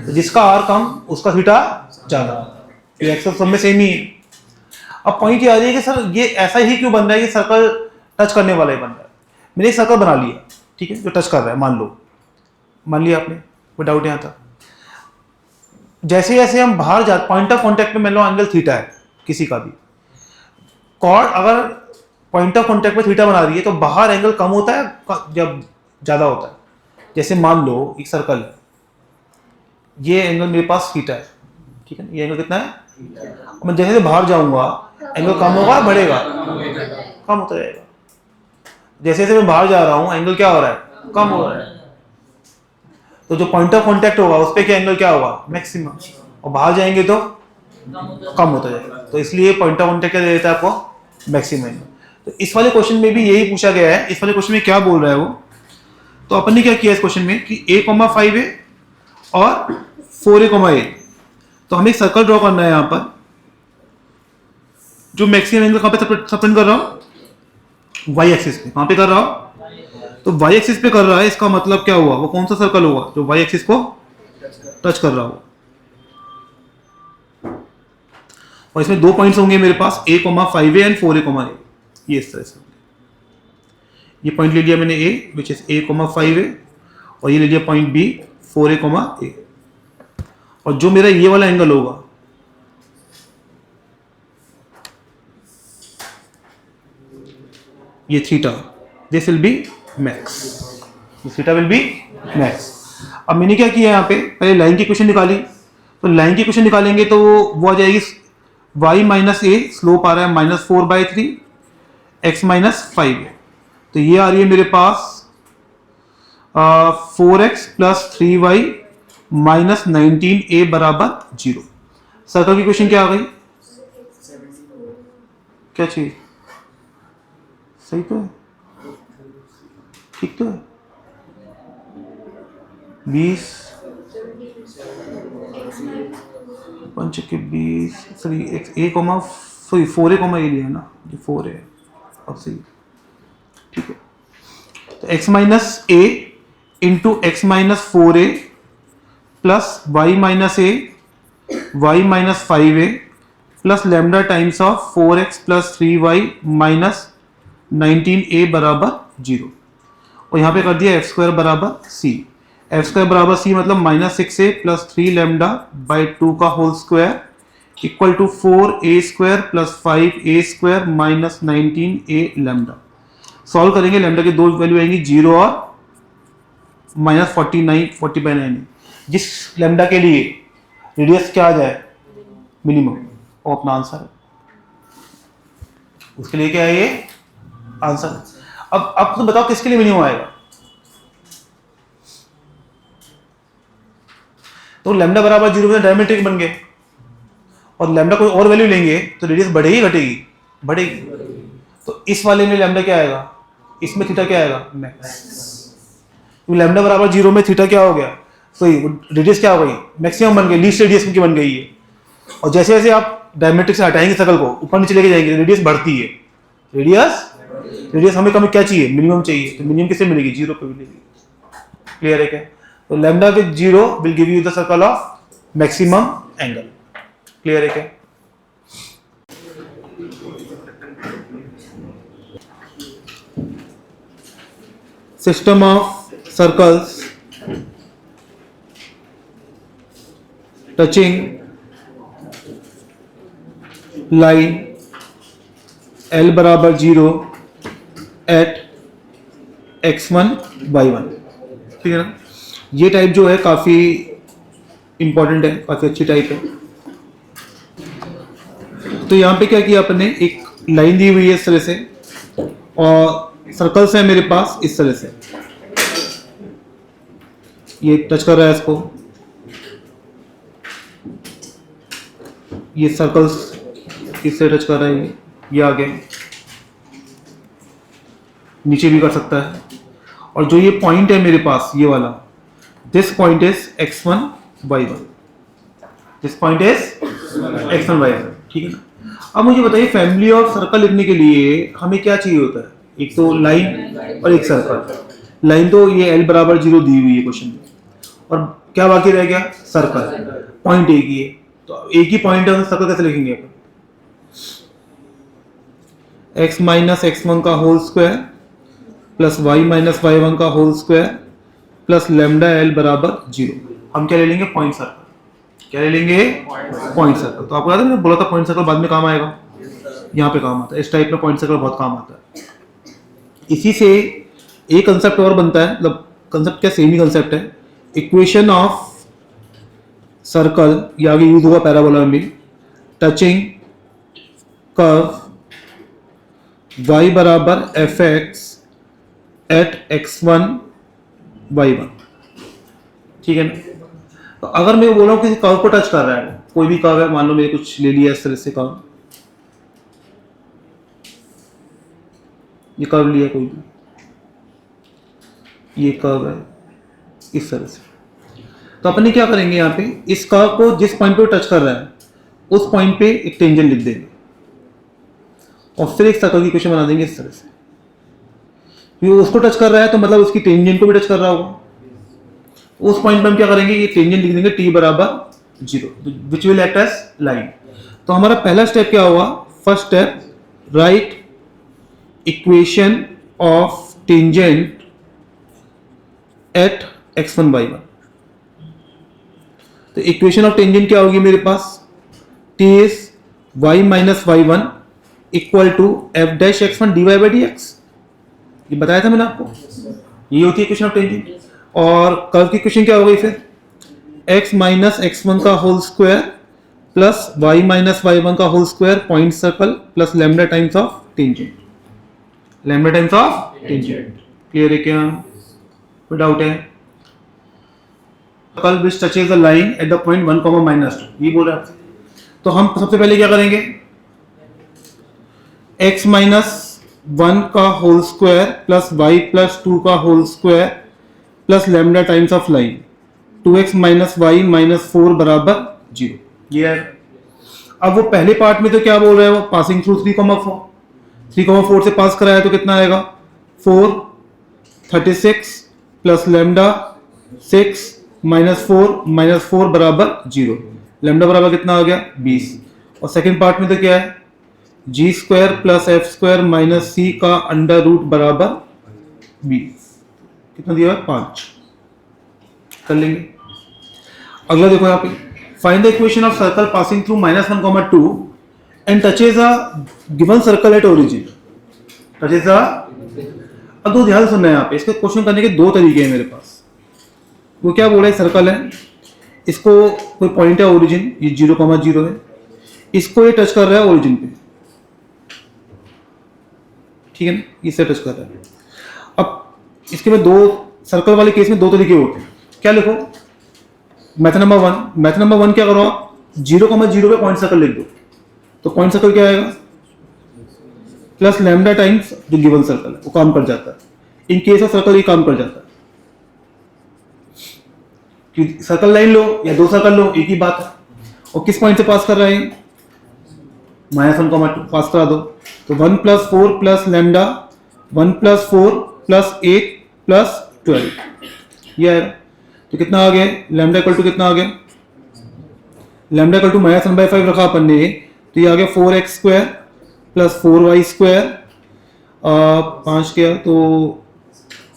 [SPEAKER 1] तो जिसका आर कम उसका थीटा ज्यादा। तो एक्स तो सब में सेम ही है। अब पॉइंट ये आ रही है कि सर ये ऐसा ही क्यों बन रहा है कि सर्कल टच करने वाला ही बन रहा है। मैंने एक सर्कल बना लिया, ठीक है, जो टच कर रहा है, मान लिया आपने, कोई डाउट यहाँ था। जैसे जैसे हम बाहर जा, पॉइंट ऑफ कॉन्टैक्ट में मान लो एंगल थीटा है किसी का भी, कॉर्ड अगर पॉइंट ऑफ कॉन्टैक्ट में थीटा बना रही है तो बाहर एंगल कम होता है जब ज्यादा होता है। जैसे मान लो एक सर्कल है, ये एंगल मेरे पास थीटा है, ठीक है, ये एंगल कितना है, मैं जैसे बाहर जाऊंगा एंगल कम होगा, बढ़ेगा, कम होता जाएगा। जैसे जैसे मैं बाहर जा रहा हूं एंगल क्या हो रहा है, कम हो रहा है। तो जो पॉइंट ऑफ कॉन्टैक्ट होगा उस पर क्या एंगल क्या होगा, मैक्सिमम। और बाहर जाएंगे तो कम होता जाएगा। तो इसलिए पॉइंट ऑफ कॉन्टैक्ट क्या दे देता है आपको, मैक्सिमम एंगल। तो इस वाले क्वेश्चन में भी यही पूछा गया है। इस वाले क्वेश्चन में क्या बोल रहा है वो, तो अपन ने क्या किया इस क्वेश्चन में कि a,5 है और 4a,a। तो हमें एक सर्कल ड्रॉ करना है यहाँ पर, जो मैक्सिमम एंगल कहाँ पे सप्रेंड कर रहा हूँ, वाई एक्सिस पे। कहाँ पे कर रहा हूँ, तो वाई एक्सिस पे कर रहा है। इसका मतलब क्या हुआ, वो कौन सा सर्कल होगा जो वाई एक्सिस को टच कर रहा होगा। और इसमें दो पॉइंट्स होंगे मेरे पास, a,5a एंड 4a,a। ये इस तरह से ये पॉइंट ले लिया मैंने ए विच इज a, 5 है, और ये ले लिया पॉइंट बी 4a, a, और जो मेरा ये वाला एंगल होगा ये theta, this will be max, theta will be max. अब मैंने क्या किया यहाँ पे, पहले लाइन की इक्वेशन निकाली, तो लाइन की इक्वेशन निकालेंगे तो वो आ जाएगी y माइनस ए, स्लोप आ रहा है -4/3, x माइनस 5 है, तो ये आ रही है मेरे पास 4x plus 3y minus 19a बराबर 0। सर्कल की इक्वेशन क्या आ गई, क्या चाहिए, सही तो है, ठीक तो है, 20 5 के 20 सॉरी a, 4a, ए लिया ना, ये 4 है, अब सही, ठीक है। तो x minus A into X minus 4a plus Y minus A, Y minus 5a plus lambda times of 4x plus 3y minus 19a बराबर 0, और यहाँ पे कर दिया एफ स्क्वायर बराबर c। एफ स्क्वायर बराबर c मतलब -6a प्लस 3 लैम्डा बाई 2 का whole square equal to 4a square plus 5a square minus 19a lambda. Solve करेंगे, लैम्डा की दो वैल्यू आएंगी 0 और -40/9 जिस लैम्डा के लिए रेडियस क्या आ जाए मिनिमम, और अपना आंसर है, उसके लिए क्या है ये आंसर। अब तुम बताओ किसके लिए मिनिमम आएगा, तो लैम्डा बराबर 0 में डायमेट्रिक बन गए, और लैम्डा कोई और वैल्यू लेंगे तो रेडियस बढ़ेगी घटेगी, बढ़ेगी, तो इस वाले में लैम्डा क्या आएगा, इसमें थीटा क्या आएगा मैक्स। लैम्डा बराबर 0 में थीटा क्या हो गया, सही रेडियस क्या हो गई मैक्सिमम बन गई, लीस्ट रेडियस की बन गई है, और जैसे जैसे आप डायमेट्रिक से हटाएंगे सर्कल को ऊपर नीचे लेके जाएंगे रेडियस बढ़ती है, रेडियस हमें कम क्या चाहिए मिनिमम चाहिए, तो मिनिमम किससे मिलेगी 0 पे मिलेगी। क्लियर है क्या, तो lambda with 0 will give you the circle of maximum angle. Clear है क्या, system of circles touching line L बराबर 0 at x1 y1, ठीक है ना। ये टाइप जो है काफ़ी इंपॉर्टेंट है, काफ़ी अच्छी टाइप है। तो यहाँ पे क्या किया अपने, एक लाइन दी हुई है इस तरह से, और सर्कल्स है मेरे पास इस तरह से, ये टच कर रहा है इसको, ये सर्कल्स इससे टच कर रहे हैं, ये आगे नीचे भी कर सकता है, और जो ये पॉइंट है मेरे पास ये वाला, this point is x1 y1, this point is x1 y1, ठीक है ना। अब मुझे बताइए फैमिली ऑफ सर्कल लिखने के लिए हमें क्या चाहिए होता है, एक तो लाइन और एक सर्कल। लाइन तो ये l बराबर 0 दी हुई है क्वेश्चन में, और क्या बाकी रह गया सर्कल, पॉइंट एक ही है, तो एक ही पॉइंट है, सर्कल कैसे लिखेंगे अपन, x माइनस x1 का whole square plus y minus y1 का whole square plus lambda l बराबर 0। हम क्या ले लेंगे पॉइंट सर्कल, क्या ले लेंगे पॉइंट सर्कल। तो आपको याद है मैंने बोला था पॉइंट सर्कल बाद में काम आएगा, यहाँ पे काम आता है, इस टाइप में पॉइंट सर्कल बहुत काम आता है। इसी से एक कंसेप्ट और बनता है, मतलब कंसेप्ट क्या सेम ही कंसेप्ट है, इक्वेशन ऑफ सर्कल, ये आगे यूज हुआ पैराबोला में, टचिंग कर्व y बराबर F X at x1 y1, ठीक है ना। तो अगर मैं बोल रहा हूँ किसी कर्व को टच कर रहा है, कोई भी कर्व है, मान लो मैंने कुछ ले लिया इस तरह से कर्व, ये कर्व लिया कोई भी, ये कर्व है इस तरह से, तो अपन क्या करेंगे यहाँ पे, इस कर्व को जिस पॉइंट पे टच कर रहा है उस पॉइंट पे एक टेंजेंट लिख देंगे, और फिर एक सर्कल की इक्वेशन बना देंगे इस तरह से। ये उसको टच कर रहा है तो मतलब उसकी टेंजेंट को भी टच कर रहा होगा, उस पॉइंट पे हम क्या करेंगे, ये टेंजेंट लिख देंगे t बराबर 0 which will act as line. तो हमारा पहला स्टेप क्या होगा, first step right equation of tangent at x1 y1। तो इक्वेशन ऑफ टेंजेंट क्या होगी मेरे पास, t is y minus y one equal to f dash x1 dy by d x. ये बताया था मैंने आपको, ये होती है इक्वेशन ऑफ टेंजेंट। और कर्व की इक्वेशन क्या हो गई फिर, x माइनस x1 का whole square plus y minus y1 का whole square point circle plus lambda times of tangent, lambda times of tangent. Clear है क्या, कोई डाउट है? Circle which touches the line at the point 1, -2, ये बोल रहा है। तो हम सबसे पहले क्या करेंगे, x माइनस 1 का whole square plus y plus 2 का whole square plus lambda times of line 2x minus y minus 4 बराबर 0। ये है। अब वो पहले पार्ट में तो क्या बोल रहे हैं, वो पासिंग थ्रू 3,4, 3,4 से पास कराया तो कितना आएगा 4, 36 प्लस लैम्डा 6 माइनस 4 बराबर 0। लैम्डा बराबर कितना आ गया 20। और सेकंड पार्ट में तो क्या है, g square plus f square minus c का अंडर रूट बराबर 20। कितना दिया है 5। कर लेंगे। अगला देखो यहाँ पे, find the equation of circle passing through -1, 2 and touches a given circle at origin. Touches a, अब दो ध्यान सुनना है यहाँ पे, इसके क्वेश्चन करने के दो तरीके हैं मेरे पास। वो क्या बोल रहे हैं, सर्कल है, इसको कोई पॉइंट है ओरिजिन, ये 0,0 है, इसको ये टच कर रहा है ओरिजिन पे, ठीक है ना, इससे टच कर रहा है। अब इसके में दो सर्कल वाले केस में दो तरीके होते हैं। क्या लिखो, मेथड नंबर वन क्या करो आप, 0,0 पे पॉइंट सर्कल लिख दो। तो पॉइंट सर्कल क्या आएगा, प्लस लैम्डा टाइम्स जो गिवन सर्कल है, वो काम कर जाता है। इन केस ऑफ सर्कल ये काम कर जाता है, कि सर्कल लाइन लो या दो सर्कल लो, एक ही बात है। और किस पॉइंट से पास कर रहे हैं, -1, 2 पास करा दो। तो 1 + 4 + लैम्डा 1 + 4 + 8 + 12, ये आएगा। तो कितना आ गया, लैम्डा इक्वल टू कितना आ गया, लैम्डा इक्वल टू -1/5 रखा अपन ने, तो ये आ गया 4x² + 4y² 5 किया तो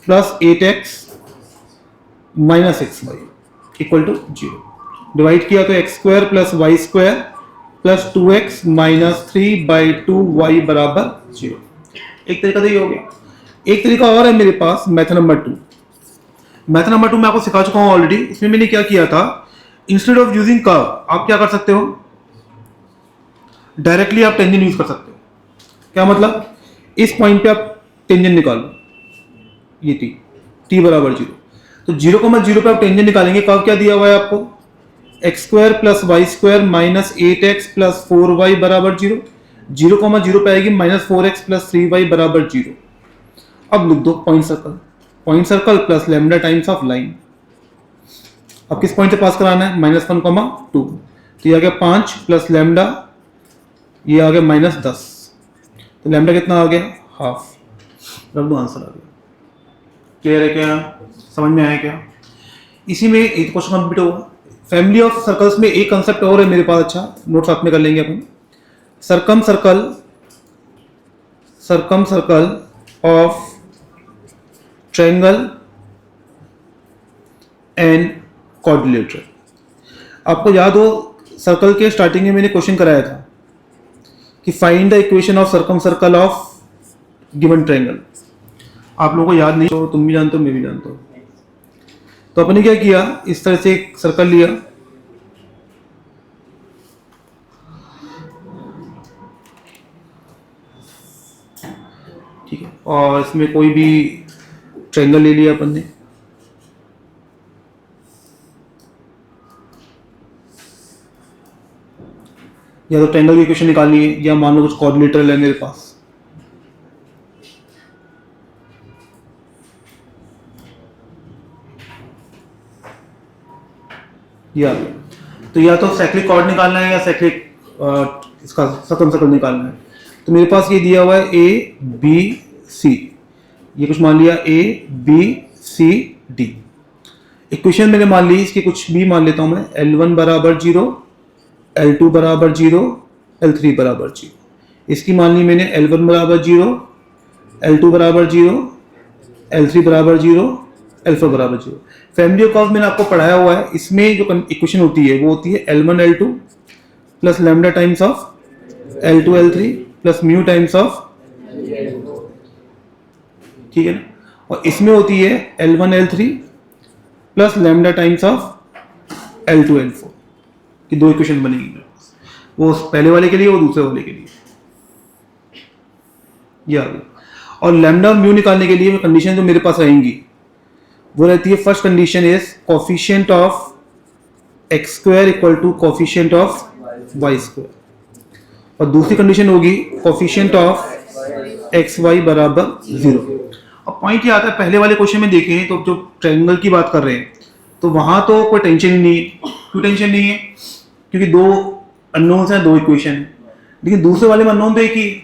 [SPEAKER 1] plus 8x - 6y equal to 0। Divide किया तो x² + y² + 2x - 3/2y बराबर 0। एक तरीका तो ये हो गया। एक तरीका और है मेरे पास, मेथड नंबर 2। मेथड नंबर 2 मैं आपको सिखा चुका हूं ऑलरेडी। इसमें मैंने क्या किया था, इंस्टेड ऑफ यूजिंग कर्व आप क्या कर सकते हो, डायरेक्टली आप टेंजेंट यूज कर सकते हो। क्या मतलब, इस पॉइंट पे आप टेंजेंट निकालो, ये t बराबर 0। तो 0,0 पे आप टेंजेंट निकालेंगे। कर्व क्या दिया हुआ है आपको, x² + y² - 8x + 4y बराबर 0। 0,0 पे आएगी -4x + 3y बराबर 0। अब लिख दो point circle plus lambda times of line. अब किस पॉइंट से पास कराना है, -1, 2। तो ये आ गया 5 प्लस लैम्डा, ये आ गया -10। तो लैम्डा कितना आ गया, हाफ। रख दो, आंसर आ गया। क्लियर है क्या, समझ में आया क्या? इसी में एक क्वेश्चन कंप्लीट होगा। फैमिली ऑफ सर्कल्स में एक कंसेप्ट और है मेरे पास, अच्छा नोट साथ में कर लेंगे अपन। Circumcircle of triangle and quadrilateral. आपको याद हो, सर्कल के स्टार्टिंग में मैंने क्वेश्चन कराया था कि find the equation of circum circle of given triangle. आप लोगों को याद नहीं तो तुम भी जानते हो, मैं भी जानता हूं। तो अपने क्या किया, इस तरह से एक सर्कल लिया, ठीक है, और इसमें कोई भी ट्रायंगल ले लिया अपन ने। या तो ट्रायंगल की इक्वेशन निकालनी है, या मान लो कुछ क्वाड्रिलेटरल है मेरे पास। तो या तो साइक्लिक कॉर्ड निकालना है या साइक्लिक इसका सर्कम सर्कल निकालना है। तो मेरे पास ये दिया हुआ है ABC, ये कुछ मान लिया ABCD। इक्वेशन मैंने मान ली, इसकी कुछ भी मान लेता हूं मैं, L1 बराबर 0, L2 बराबर 0, L3 बराबर 0। इसकी मान ली मैंने L1 बराबर 0, L2 बराबर 0, L3 बराबर 0, L4 बराबर 0। फैमिली ऑफ कर्व मैंने आपको पढ़ाया हुआ है, इसमें जो इक्वेशन होती है वो होती है L1 L2 plus lambda times of L2 L3 plus mu times of, ठीक है ना, और इसमें होती है L1 L3 plus lambda times of L2 L4 की दो इक्वेशन बनेगी, वो पहले वाले के लिए वो दूसरे वाले के लिए, ये आ गया। और लैम्डा म्यू निकालने के लिए कंडीशन जो मेरे पास रहेंगी वो रहती है, first condition is coefficient of x square equal to coefficient of y square, और दूसरी कंडीशन होगी कोफिशिएंट ऑफ एक्स वाई बराबर 0। अब पॉइंट ये आता है, पहले वाले क्वेश्चन में देखें तो जो ट्रायंगल की बात कर रहे हैं तो वहां तो कोई टेंशन ही नहीं है। क्यों टेंशन नहीं है? क्योंकि दो अननोन्स हैं, दो इक्वेशन है। लेकिन दूसरे वाले में अननोन तो एक ही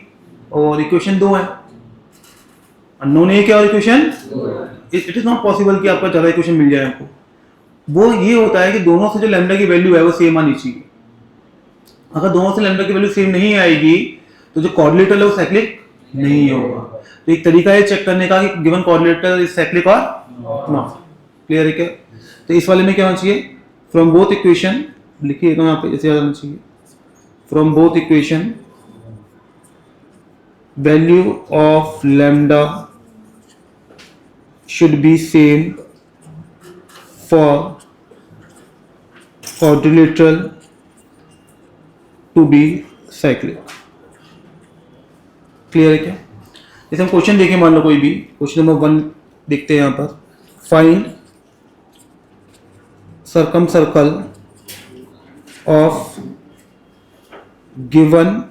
[SPEAKER 1] और इक्वेशन दो है, अननोन एक है और equation, it is not possible कि आपको ज्यादा इक्वेशन मिल जाए आपको। वो ये होता है कि दोनों से जो लैम्डा की वैल्यू है वो सेम आनी चाहिए। अगर दोनों से लैम्डा की वैल्यू सेम नहीं आएगी तो जो कोऑर्डिनेटर है वो साइक्लिक नहीं होगा। तो एक तरीका है चेक करने का कि गिवन कोऑर्डिनेटर इज साइक्लिक और नॉट। क्लियर है क्या? तो इस वाले में क्या होना चाहिए, फ्रॉम बोथ इक्वेशन लिखिएगा यहाँ पे, ऐसे याद आना चाहिए, from both equation value of lambda should be same for quadrilateral to be cyclic। Clear है क्या? जैसे हम क्वेश्चन देखें, मान लो कोई भी क्वेश्चन नंबर 1 देखते हैं यहाँ पर, find circum circle of given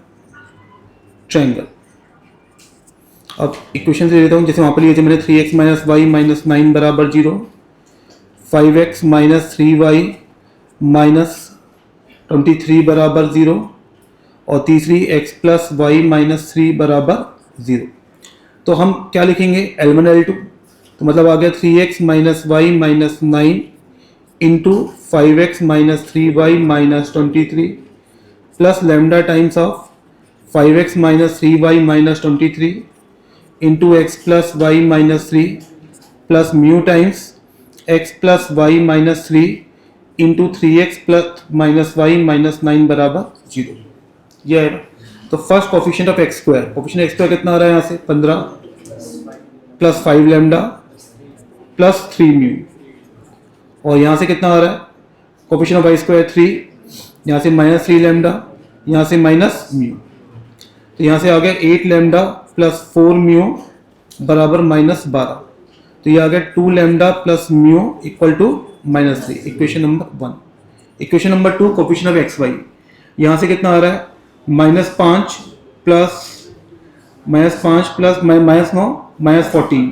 [SPEAKER 1] triangle. अब इक्वेशन से लेता हूँ, जैसे वहाँ पर लिए थे मैंने 3x माइनस वाई माइनस 9 बराबर 0, 5x माइनस 3y माइनस 23 बराबर 0 और तीसरी x प्लस वाई माइनस 3 बराबर 0। तो हम क्या लिखेंगे, L1 L2, तो मतलब आ गया 3x minus y minus 9 into 5x minus 3y minus 23 plus lambda times of 5x minus 3y minus 23 into x plus Y minus 3 plus mu times x plus Y minus 3 into 3x plus minus y minus 9 बराबर 0। ये आएगा। तो first coefficient of x square, coefficient x square कितना आ रहा है यहाँ से 15 प्लस 5 लैम्डा प्लस 3 म्यू, और यहाँ से कितना आ रहा है कोफिशिएंट ऑफ वाई स्क्वायर 3, यहाँ से माइनस 3 लैम्डा, यहाँ से माइनस म्यू, तो यहाँ से आ गया 8 लैम्डा प्लस 4 म्यू बराबर माइनस 12। तो ये आ गया 2 lambda plus mu equal to minus 3, equation number 1। Equation number 2 coefficient of x y, यहाँ से कितना आ रहा है -5 प्लस माइनस 9 माइनस 14,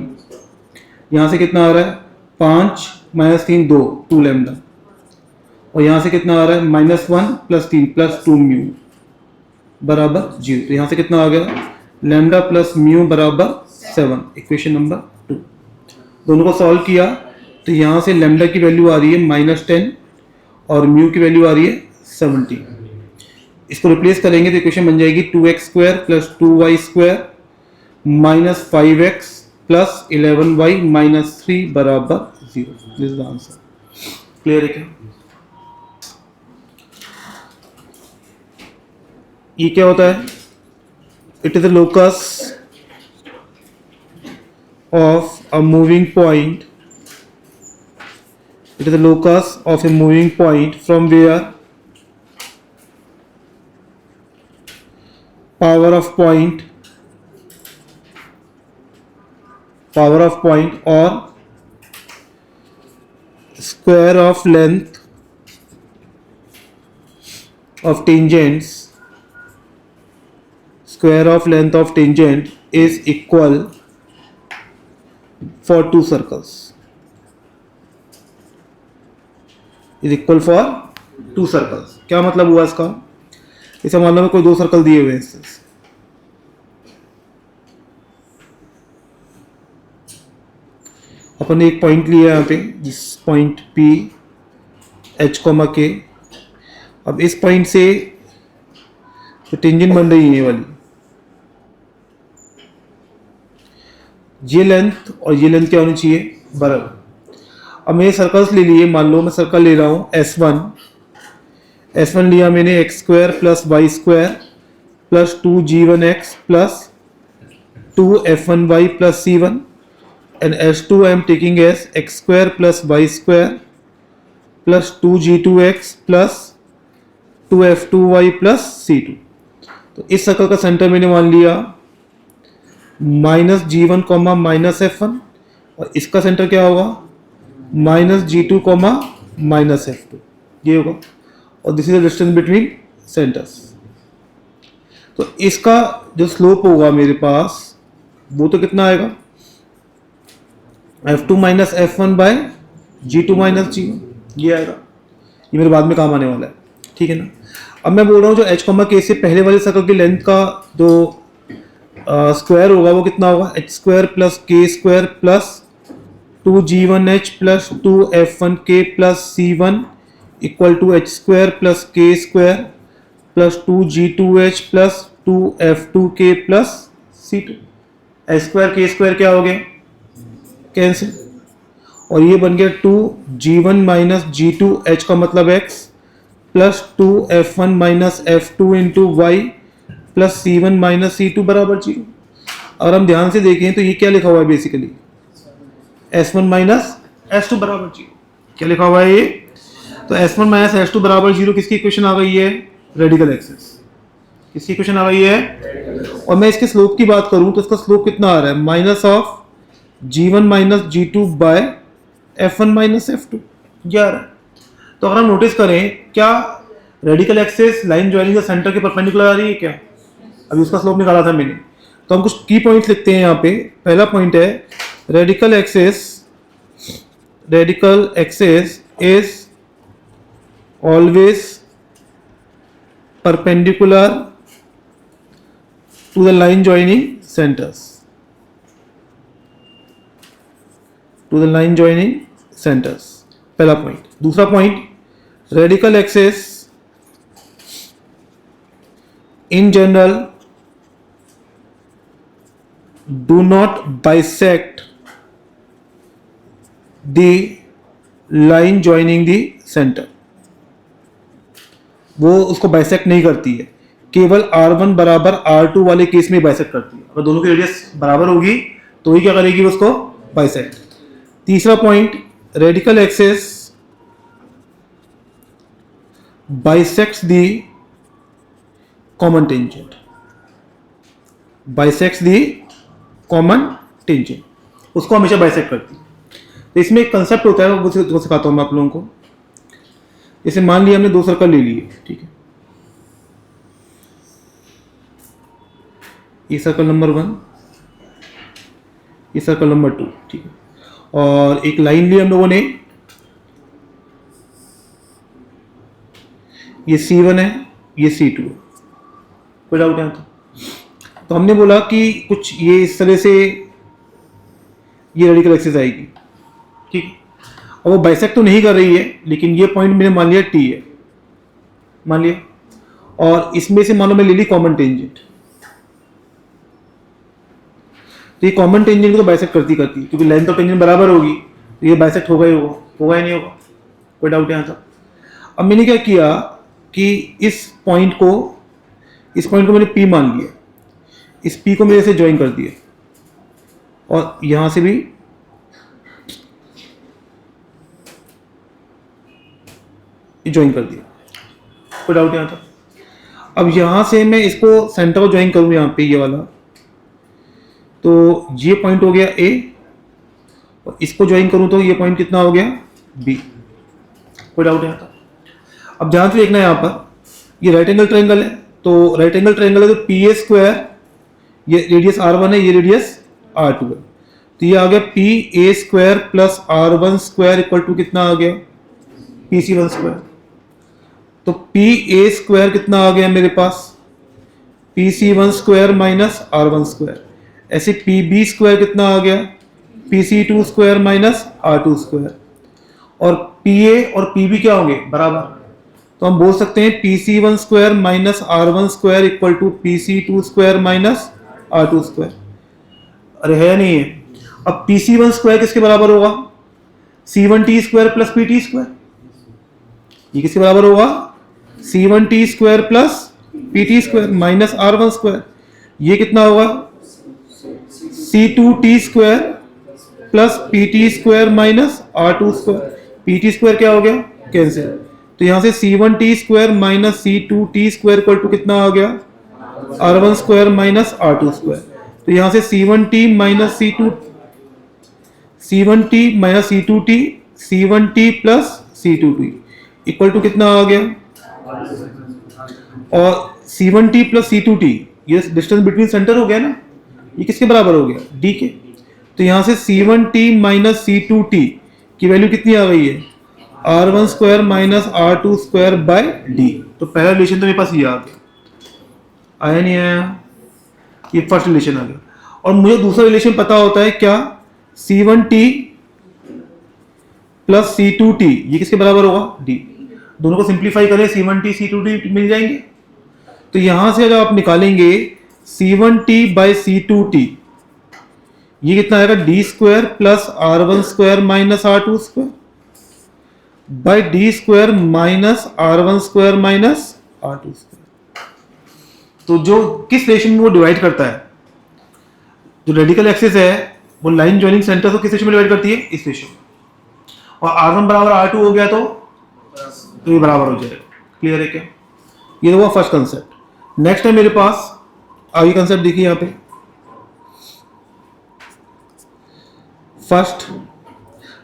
[SPEAKER 1] यहाँ से कितना आ रहा है 5 माइनस 3 2 लैम्डा, और यहाँ से कितना आ रहा है -1 प्लस 3 प्लस 2 म्यू बराबर 0। तो यहाँ से कितना आ गया लैम्डा प्लस म्यू बराबर 7, इक्वेशन नंबर 2। दोनों को सॉल्व किया तो यहाँ से लैम्डा की वैल्यू आ रही है -10 और म्यू की वैल्यू आ रही है 70। इसको रिप्लेस करेंगे तो इक्वेशन बन जाएगी 2x square plus 2y square minus 5x plus 11y minus 3 बराबर 0। This is the answer. Clear है क्या? ये क्या होता है? It is the locus of a moving point. It is the locus of a moving point from where power of point or square of length of tangents, square of length of tangent is equal for two circles, is equal for two circles। क्या मतलब हुआ इसका? इसे मान लो कोई दो circle दिए हुए हैं, अपन ने एक पॉइंट लिया यहाँ पे, जिस पॉइंट P H, K। अब इस पॉइंट से तो टेंजेंट बन रही है ये वाली, ये लेंथ और ये लेंथ क्या होनी चाहिए, बराबर। अब मैंने सर्कल्स ले लिए, मान लो मैं सर्कल ले रहा हूँ S1 लिया मैंने x square plus Y square plus 2g1x plus 2f1y plus c1 and S2 I am taking as x square plus y square plus 2g2x plus 2f2y plus c2। तो इस सर्कल का centre मैंने मान लिया minus g1 comma minus f1 और इसका centre क्या होगा minus g2 comma minus f2, ये होगा। और this is the distance between centres. तो इसका जो स्लोप होगा मेरे पास वो तो कितना आएगा f2 minus f1 bye g2 minus g1, ये आएगा। ये मेरे बाद में काम आने वाला है, ठीक है ना। अब मैं बोल रहा हूँ जो h कॉमा k से पहले वाले सर्कल की लेंथ का जो स्क्वायर होगा वो कितना होगा h square plus k square plus 2g1h plus 2f1k plus c1 equal to h square plus k square plus 2g2h plus 2f2k plus c2। h square k square क्या हो गया, कैंसिल, और ये बन गया 2g1 माइनस g2h का मतलब x plus 2f1 minus f2 into Y plus c1 minus c2 बराबर 0। अगर हम ध्यान से देखें तो ये क्या लिखा हुआ है बेसिकली s1 माइनस s2 बराबर 0। क्या लिखा हुआ है ये, तो s1 माइनस s2 बराबर 0 किसकी इक्वेशन आ गई है, रेडिकल एक्सिस। किसकी इक्वेशन आ गई है। और मैं इसके स्लोप की बात करूं तो इसका स्लोप कितना आ रहा है minus of g1 minus g2 by f1 minus f2, ये आ रहा है। तो अगर हम नोटिस करें क्या radical axis line joining the centre के परपेंडिकुलर आ रही है क्या, अभी उसका स्लोप निकाला था मैंने। तो हम कुछ की पॉइंट्स लिखते हैं यहाँ पे। पहला पॉइंट है radical axis is always perpendicular to the line joining centers, to the line joining centers, पहला पॉइंट। दूसरा point radical axis in general do not bisect the line joining the center, वो उसको बाइसेक्ट नहीं करती है, केवल R1 बराबर R2 वाले केस में बाइसेक्ट करती है। अगर दोनों की रेडियस बराबर होगी तो ही क्या करेगी उसको बाइसेक्ट। तीसरा point radical axis bisects the common tangent, bisects the common tangent, उसको हमेशा बाइसेक्ट करती है। तो इसमें एक कंसेप्ट होता है वो सिखाता हूं मैं आप लोगों को। जैसे मान लिया हमने दो सर्कल ले लिए, ठीक है, ये सर्कल नंबर 1, ये सर्कल नंबर 2, ठीक है, और एक लाइन ली हम लोगों ने, ये C1 है, ये C2 है। कोई डाउट है? तो हमने बोला कि कुछ ये इस तरह से ये रेडिकल एक्सिस आएगी, ठीक है, और वो बाइसेक्ट तो नहीं कर रही है लेकिन ये पॉइंट मैंने मान लिया T है, मान लिया, और इसमें से मानो मैं ले ली कॉमन टेंजेंट। तो ये कॉमन टेंजेंट को बाइसेक्ट करती क्योंकि लेंथ ऑफ टेंजेंट बराबर होगी तो ये बाइसेक्ट होगा ही होगा नहीं होगा। कोई डाउट यहाँ तक? अब मैंने क्या किया कि इस पॉइंट को मैंने P मान लिया, इस P को मेरे से ज्वाइन कर दिया और यहां से भी ज्वाइन कर दिया। कोई डाउट यहाँ था? अब यहां से मैं इसको सेंटर को ज्वाइन करूं यहाँ पे, ये वाला, तो ये पॉइंट हो गया A और इसको ज्वाइन करूं तो ये पॉइंट कितना हो गया B। कोई डाउट यहाँ था? अब ध्यान से देखना यहाँ पर, ये राइट एंगल ट्रायंगल है, तो राइट एंगल ट्रायंगल है तो PA स्क्वायर, ये रेडियस R1 है, ये रेडियस R2 है, तो ये आ गया PA square plus R1 square equal to कितना आ गया PC1 स्क्वायर। तो PA स्क्वायर कितना आ गया मेरे पास PC1 square minus R1 square. ऐसे PB स्क्वायर कितना आ गया PC2 square minus R2 square. और PA और PB क्या होंगे बराबर, तो हम बोल सकते हैं PC1 square minus R1 square equal to PC2 square minus R2 square. अरे है नहीं है? अब PC1 स्क्वायर किसके बराबर होगा? C1t square plus PT square. ये किसके बराबर होगा? C1t square plus PT square minus R1 square. ये कितना होगा? C2t square plus PT square minus R2 square. PT square क्या हो गया? कैंसिल। तो यहां से C1t square minus C2t square equal to कितना आ गया? R1 square minus R2 square. तो यहां से C1t minus C1t minus C2t, C1t plus C2t equal to कितना आ गया? और C1t प्लस C2t, ये डिस्टेंस बिटवीन सेंटर हो गया ना, ये किसके बराबर हो गया? D के। तो यहां से C1t माइनस C2t की वैल्यू कितनी आ गई है? R1 square minus R2 square by D। तो पहला रिलेशन तो मेरे पास ये आ गया, आया नहीं आया? ये फर्स्ट रिलेशन आ गया। और मुझे दूसरा रिलेशन पता होता है क्या? C1t प्लस C2t, ये किसके बराबर होगा? D। दोनों को सिंप्लीफाई करें, C1t C2t मिल जाएंगे। तो यहां से अगर आप निकालेंगे C1t बाई C2t, ये कितना आएगा? D square plus R1 square minus R2 square by D square minus R1 square minus R2 square. तो जो किस रिलेशन में वो डिवाइड करता है, जो रेडिकल एक्सिस है वो लाइन जॉइनिंग सेंटर को किस रिलेशन में डिवाइड करती है? इस रिलेशन में। और R1 बराबर R2 हो गया तो ये बराबर हो जाएगा। क्लियर है क्या? ये हुआ फर्स्ट कंसेप्ट। नेक्स्ट है मेरे पास आगे कंसेप्ट, देखिए यहां पे फर्स्ट।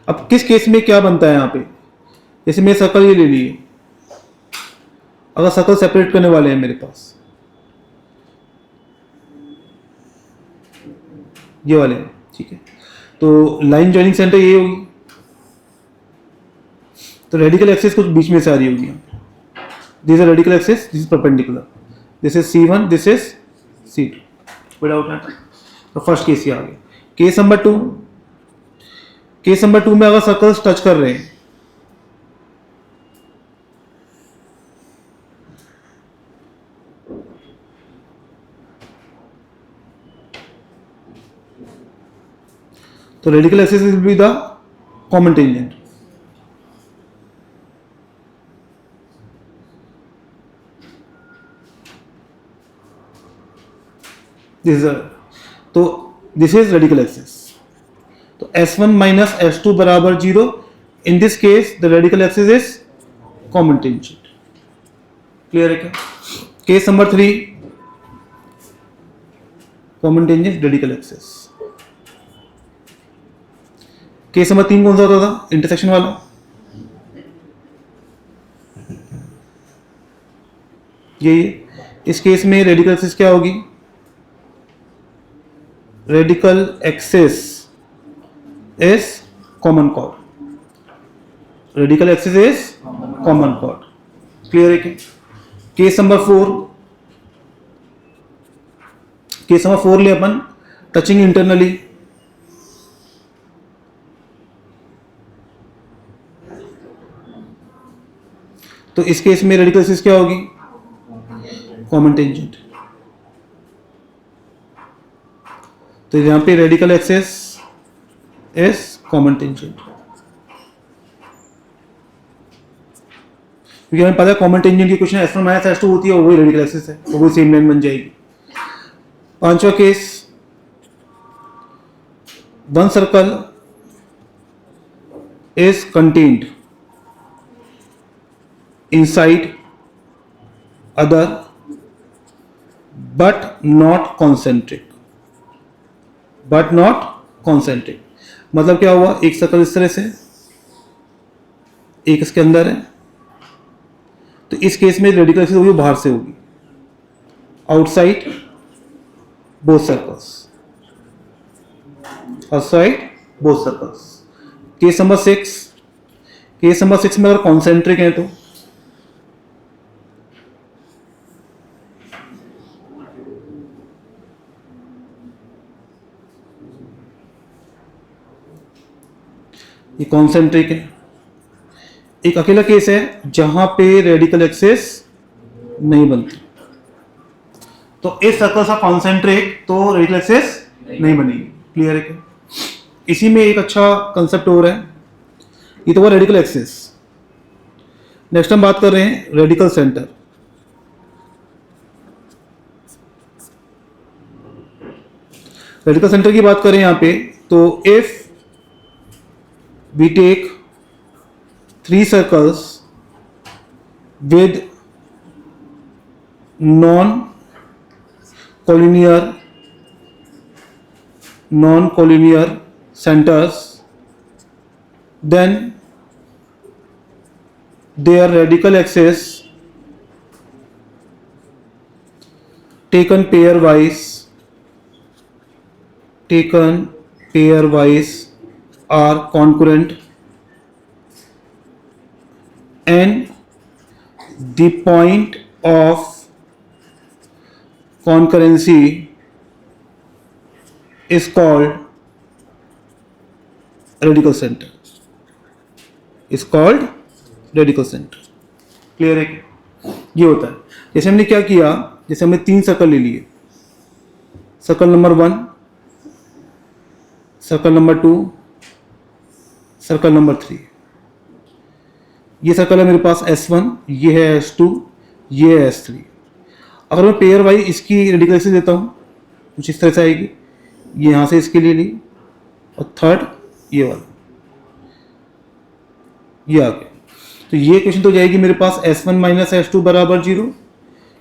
[SPEAKER 1] अब किस केस में क्या बनता है यहां पे? जैसे मैं सर्कल ये ले लिए, अगर सर्कल सेपरेट करने वाले हैं मेरे पास, ये वाले हैं, ठीक है, तो लाइन जॉइनिंग सेंटर ये होगी, तो रेडिकल एक्सिस कुछ बीच में से आ रही होगी। This is radical axis, this is perpendicular, this is C1, this is C2 without matter. तो फर्स्ट केस ये आ गया। केस नंबर 2, केस नंबर 2 में अगर सर्कल्स टच कर रहे हैं, तो radical axis will be the common tangent. तो दिस इज रेडिकल एक्सिस। तो S1 माइनस S2 बराबर 0। In this case the radical axis is common tangent. Clear है क्या? Case number 3, common tangent radical axis. Case number 3 कौन सा होता था? Intersection वाला। यही, इस केस में रेडिकल एक्सिस क्या होगी? Radical axis is common chord. Radical axis is common chord. Clear है क्या? केस नंबर 4, केस नंबर 4 ले अपन टचिंग इंटरनली। तो इस केस में रेडिकल एक्सिस क्या होगी? Common tangent. तो यहां पे radical axis is common tangent, क्योंकि हमें पता है कॉमन टेंजेंट की क्वेश्चन S1 माइनस S2 होती है, वही रेडिकल एक्सिस है, तो वही सेम लाइन बन जाएगी। पांचवा case, one circle is contained inside other but not concentric, but not concentric। मतलब क्या हुआ? एक सर्कल इस तरह से, एक इसके अंदर है, तो इस केस में रेडिकल एक्सिस होगी बाहर से होगी, outside both circles, outside both circles. Case number 6, case number 6 में अगर कॉन्सेंट्रिक है तो ये कॉन्सेंट्रिक है। एक अकेला केस है जहां पे रेडिकल एक्सिस नहीं बनती, तो इस सर्कल का कॉन्सेंट्रिक, तो रेडिकल एक्सिस नहीं बनेगी। क्लियर है क्या? इसी में एक अच्छा कंसेप्ट और है, ये तो हुआ रेडिकल एक्सिस। नेक्स्ट हम बात कर रहे हैं रेडिकल सेंटर। रेडिकल सेंटर की बात करें यहाँ पे, तो if we take 3 circles with non-collinear centers, then their radical axis taken pairwise are concurrent, and the point of concurrency is called radical center. Clear है? ये होता है, जैसे हमने क्या किया, जैसे हमने 3 सर्कल ले लिए, circle number 1, circle number 2, circle number 3। ये सर्कल है मेरे पास S1, ये है S2, ये है S3। अगर मैं पेयर वाइज इसकी रेडिकल एक्सिस देता हूँ, कुछ इस तरह से आएगी, ये यहाँ से इसके लिए ली, और थर्ड ये वाला, ये आ गया। तो ये क्वेश्चन तो जाएगी मेरे पास S1 माइनस S2 बराबर 0,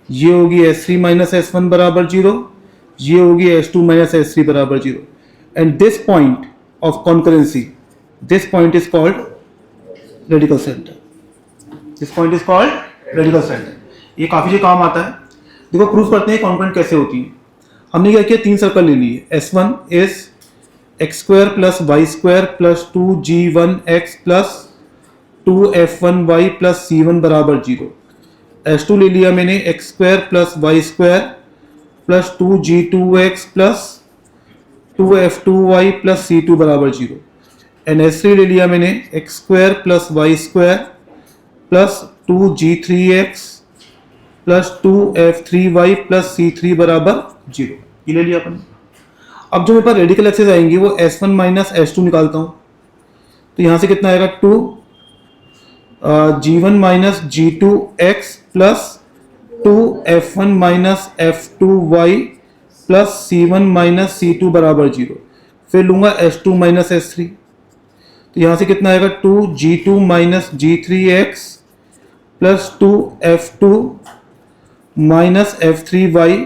[SPEAKER 1] ये होगी S3 माइनस S1 बराबर 0, ये होगी S2 माइनस S3 बराबर 0, and this point of concurrency, this point is called radical centre. ये काफी जो काम आता है। देखो प्रूफ करते हैं कॉन्करेंट कैसे होती है। हमने क्या किया, 3 सर्कल ले लिए। S1 is x square plus Y square plus 2g1x plus 2f1y plus c1 बराबर 0। S2 ले लिया मैंने x square plus Y square plus 2g2x plus 2f2y plus c2 बराबर 0। एंड S3 ले लिया मैंने x square plus Y square plus 2g3x plus 2f3y plus c3 बराबर 0। ये ले लिया अपन। अब जो मेरे पास रेडिकल एक्सिस आएंगी वो S1 माइनस S2 निकालता हूँ, तो यहाँ से कितना आएगा 2 g1 minus g2x plus 2f1 minus f2y plus c1 minus c2 बराबर 0। फिर लूंगा S2 माइनस S3, तो यहाँ से कितना आएगा 2g2 minus g3x plus 2f2 minus f3y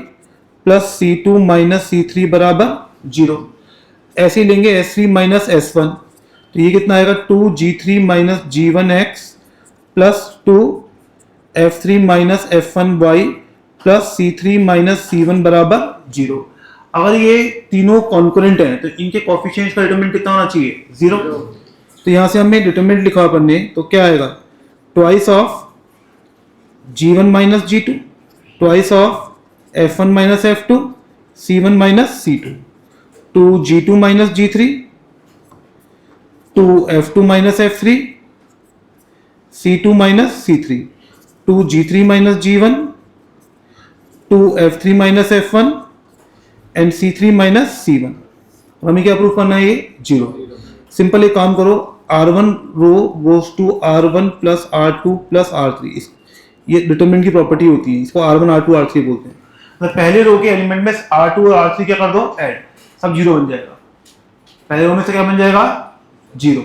[SPEAKER 1] plus c2 minus c3 बराबर 0। ऐसे ही लेंगे S3 माइनस S1, तो ये कितना आएगा 2g3 minus g1x plus 2f3 minus f1y plus c3 minus c1 बराबर 0। अगर ये तीनों कॉन्करेंट हैं तो इनके कोफिशिएंट्स का डिटरमिनेंट कितना होना चाहिए, 0। तो यहाँ से हमने डिटरमिनेंट लिखा अपन ने, तो क्या आएगा twice of g1 minus g2 twice of f1 minus f2 c1 minus c2 2g2 minus g3 2f2 minus f3 c2 minus c3 2g3 minus g1 2f3 minus f1 and c3 minus c1। हमें क्या proof करना है, ये 0। Simple एक काम करो, r1 row goes to r1 plus r2 plus r3। ये determinant की प्रॉपर्टी होती है, इसको r1 r2 r3 बोलते हैं। तो पहले रो के एलिमेंट में r2 और r3 क्या कर दो, ऐड, सब 0 बन जाएगा। पहले रो में से क्या बन जाएगा, 0,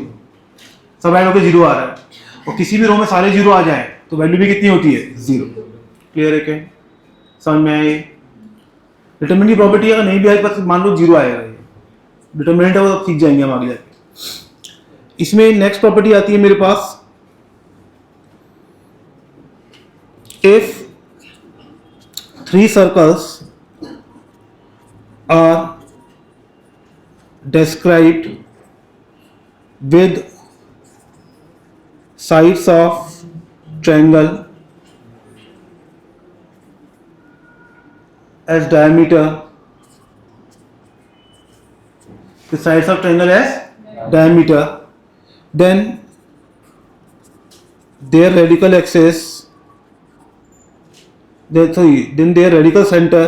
[SPEAKER 1] सब ऐड होकर 0 आ रहा है। और किसी भी रो में सारे 0 आ जाए तो वैल्यू भी कितनी होती है, 0। क्लियर है क्या, समझ में आए? डिटरमिनेंट की प्रॉपर्टी अगर नहीं भी आए तो मान लो 0 आएगा, डिटरमिनेंट है वो सीख जाएंगे हम आगे जाके। इसमें नेक्स्ट प्रॉपर्टी आती है मेरे पास, if 3 circles are described with sides of triangle as diameter, the sides of triangle as diameter, then their radical axis, then their radical center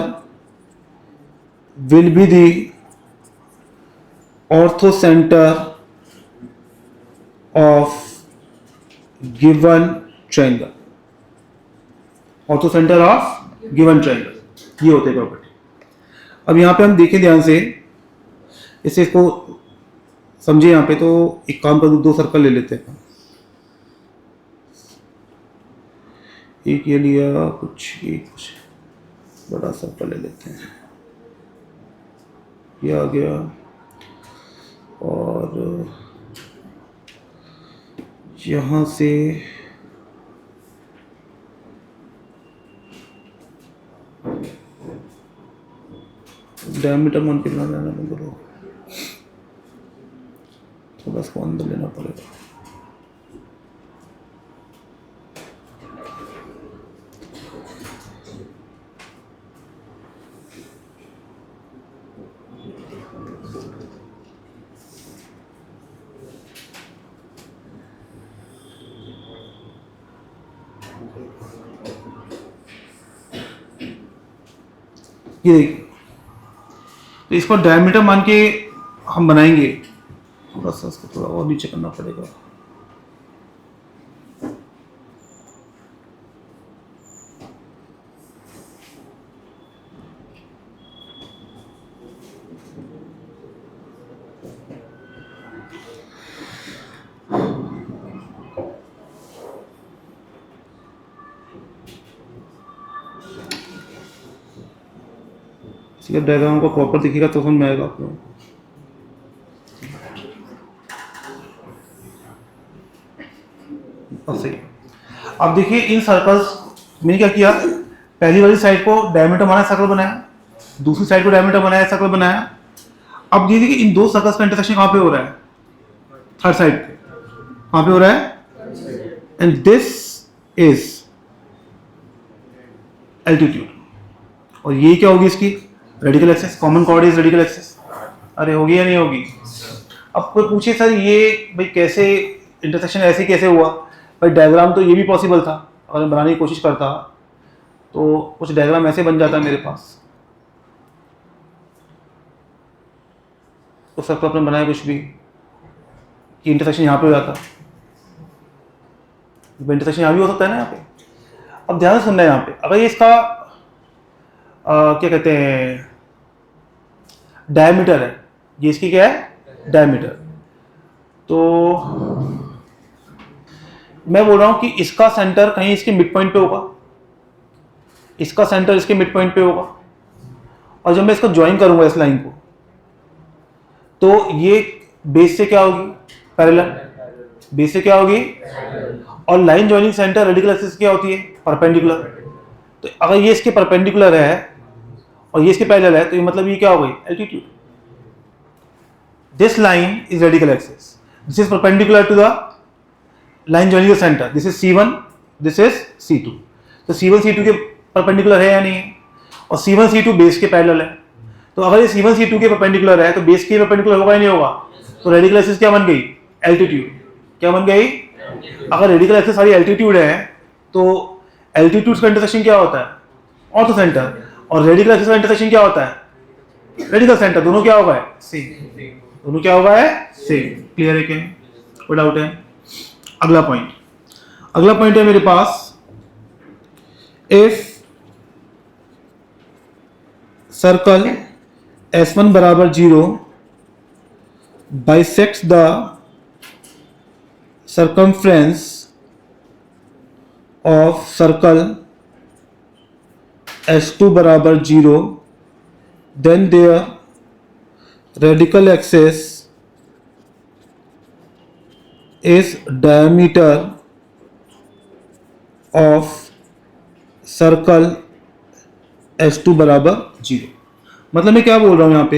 [SPEAKER 1] will be the ortho centre of given triangle, ortho centre of given triangle, ये होते हैं property. अब यहाँ पे हम देखें ध्यान से, इसे इसको समझे। यहाँ पे तो एक काम कर, दो सर्कल ले लेते हैं। एक ये लिया, कुछ बड़ा सर्कल ले लेते हैं, ये आ गया, और यहाँ से डायमीटर मान कितना लेना है, बोलो, थोड़ा सा अंदर लेना पड़ेगा। ये देखिए, तो इसको डायमीटर मान के हम बनाएंगे। थोड़ा सा इसको थोड़ा और नीचे करना पड़ेगा। डायग्राम को प्रॉपर दिखेगा तो समझ में आएगा आप लोगों को। अब देखिए इन सर्कल्स, मैंने क्या किया, पहली वाली साइड को डायमीटर बनाया, सर्कल बनाया, दूसरी साइड को डायमीटर बनाया, सर्कल बनाया। अब ये देखिए इन दो सर्कल्स का इंटरसेक्शन कहाँ पे हो रहा है, थर्ड साइड पे, कहाँ पे हो रहा है, एंड दिस इज एल्टीट्यूड, और ये क्या होगी इसकी radical axis, common chord is radical axis. अरे होगी या नहीं होगी? अब कोई पूछे सर ये भाई कैसे इंटरसेक्शन ऐसे कैसे हुआ, भाई डायग्राम तो ये भी पॉसिबल था, अगर मैं बनाने की कोशिश करता तो कुछ डायग्राम ऐसे बन जाता मेरे पास। तो सबको अपने बनाया कुछ भी कि इंटरसेक्शन यहाँ पे हो जाता, इंटरसेक्शन यहाँ भी हो सकता है ना यहाँ पे। अब ध्यान से सुनना है यहाँ पे, अगर ये इसका क्या कहते हैं डायमीटर है, ये इसकी क्या है डायमीटर, तो मैं बोल रहा हूं कि इसका सेंटर कहीं इसके मिड पॉइंट पे होगा, इसका सेंटर इसके मिड पॉइंट पे होगा, और जब मैं इसको ज्वाइन करूंगा इस लाइन को, तो ये बेस से क्या होगी पैरेलल, बेस से क्या होगी, और line joining centre radical axis क्या होती है परपेंडिकुलर। तो अगर ये इसके परपेंडिकुलर है और ये इसके पैरेलल है, तो ये मतलब ये क्या हो गई altitude. This line is radical axis, this is perpendicular to the line joining the centre, this is C1, this is C2। तो C1 C2 के परपेंडिकुलर है या नहीं है, और C1 C2 बेस के पैरेलल है। तो अगर ये C1 C2 के परपेंडिकुलर है तो बेस के परपेंडिकुलर होगा या नहीं होगा, तो रेडिकल एक्सिस क्या बन गई एल्टीट्यूड, क्या बन गई। अगर रेडिकल एक्सिस सारी एल्टीट्यूड है तो एल्टीट्यूड का इंटरसेक्शन क्या होता है ऑर्थो सेंटर, और रेडिकल एक्सिस का इंटरसेक्शन क्या होता है रेडिकल सेंटर, दोनों क्या होगा सेम, दोनों क्या होगा सेम। क्लियर है क्या, कोई डाउट है? अगला पॉइंट है मेरे पास, इफ सर्कल S1 बराबर 0 bisects the circumference of circle S2 बराबर 0, then their radical axis is diameter of circle S2 बराबर 0। मतलब मैं क्या बोल रहा हूं यहाँ पे,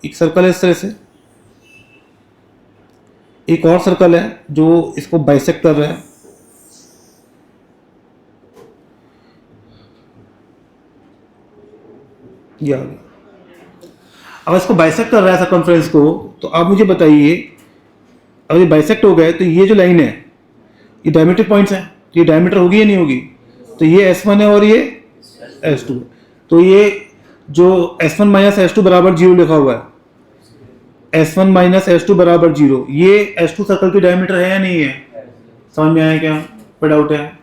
[SPEAKER 1] एक सर्कल है इस तरह से, एक और सर्कल है जो इसको बाइसेक्ट कर रहा है, ये आ गया। अब इसको बाइसेक्ट कर रहा है सर्कमफ्रेंस को, तो आप मुझे बताइए अगर ये बाइसेक्ट हो गए तो ये जो लाइन है ये डायमीटर पॉइंट्स हैं, ये डायमीटर होगी या नहीं होगी, तो ये S1 है और ये S2 है। तो ये जो S1 माइनस S2 बराबर 0 लिखा हुआ है, S1 माइनस S2 बराबर 0। ये S2 सर्कल की डायमीटर है या नहीं है? समझ में आया क्या? कोई डाउट है?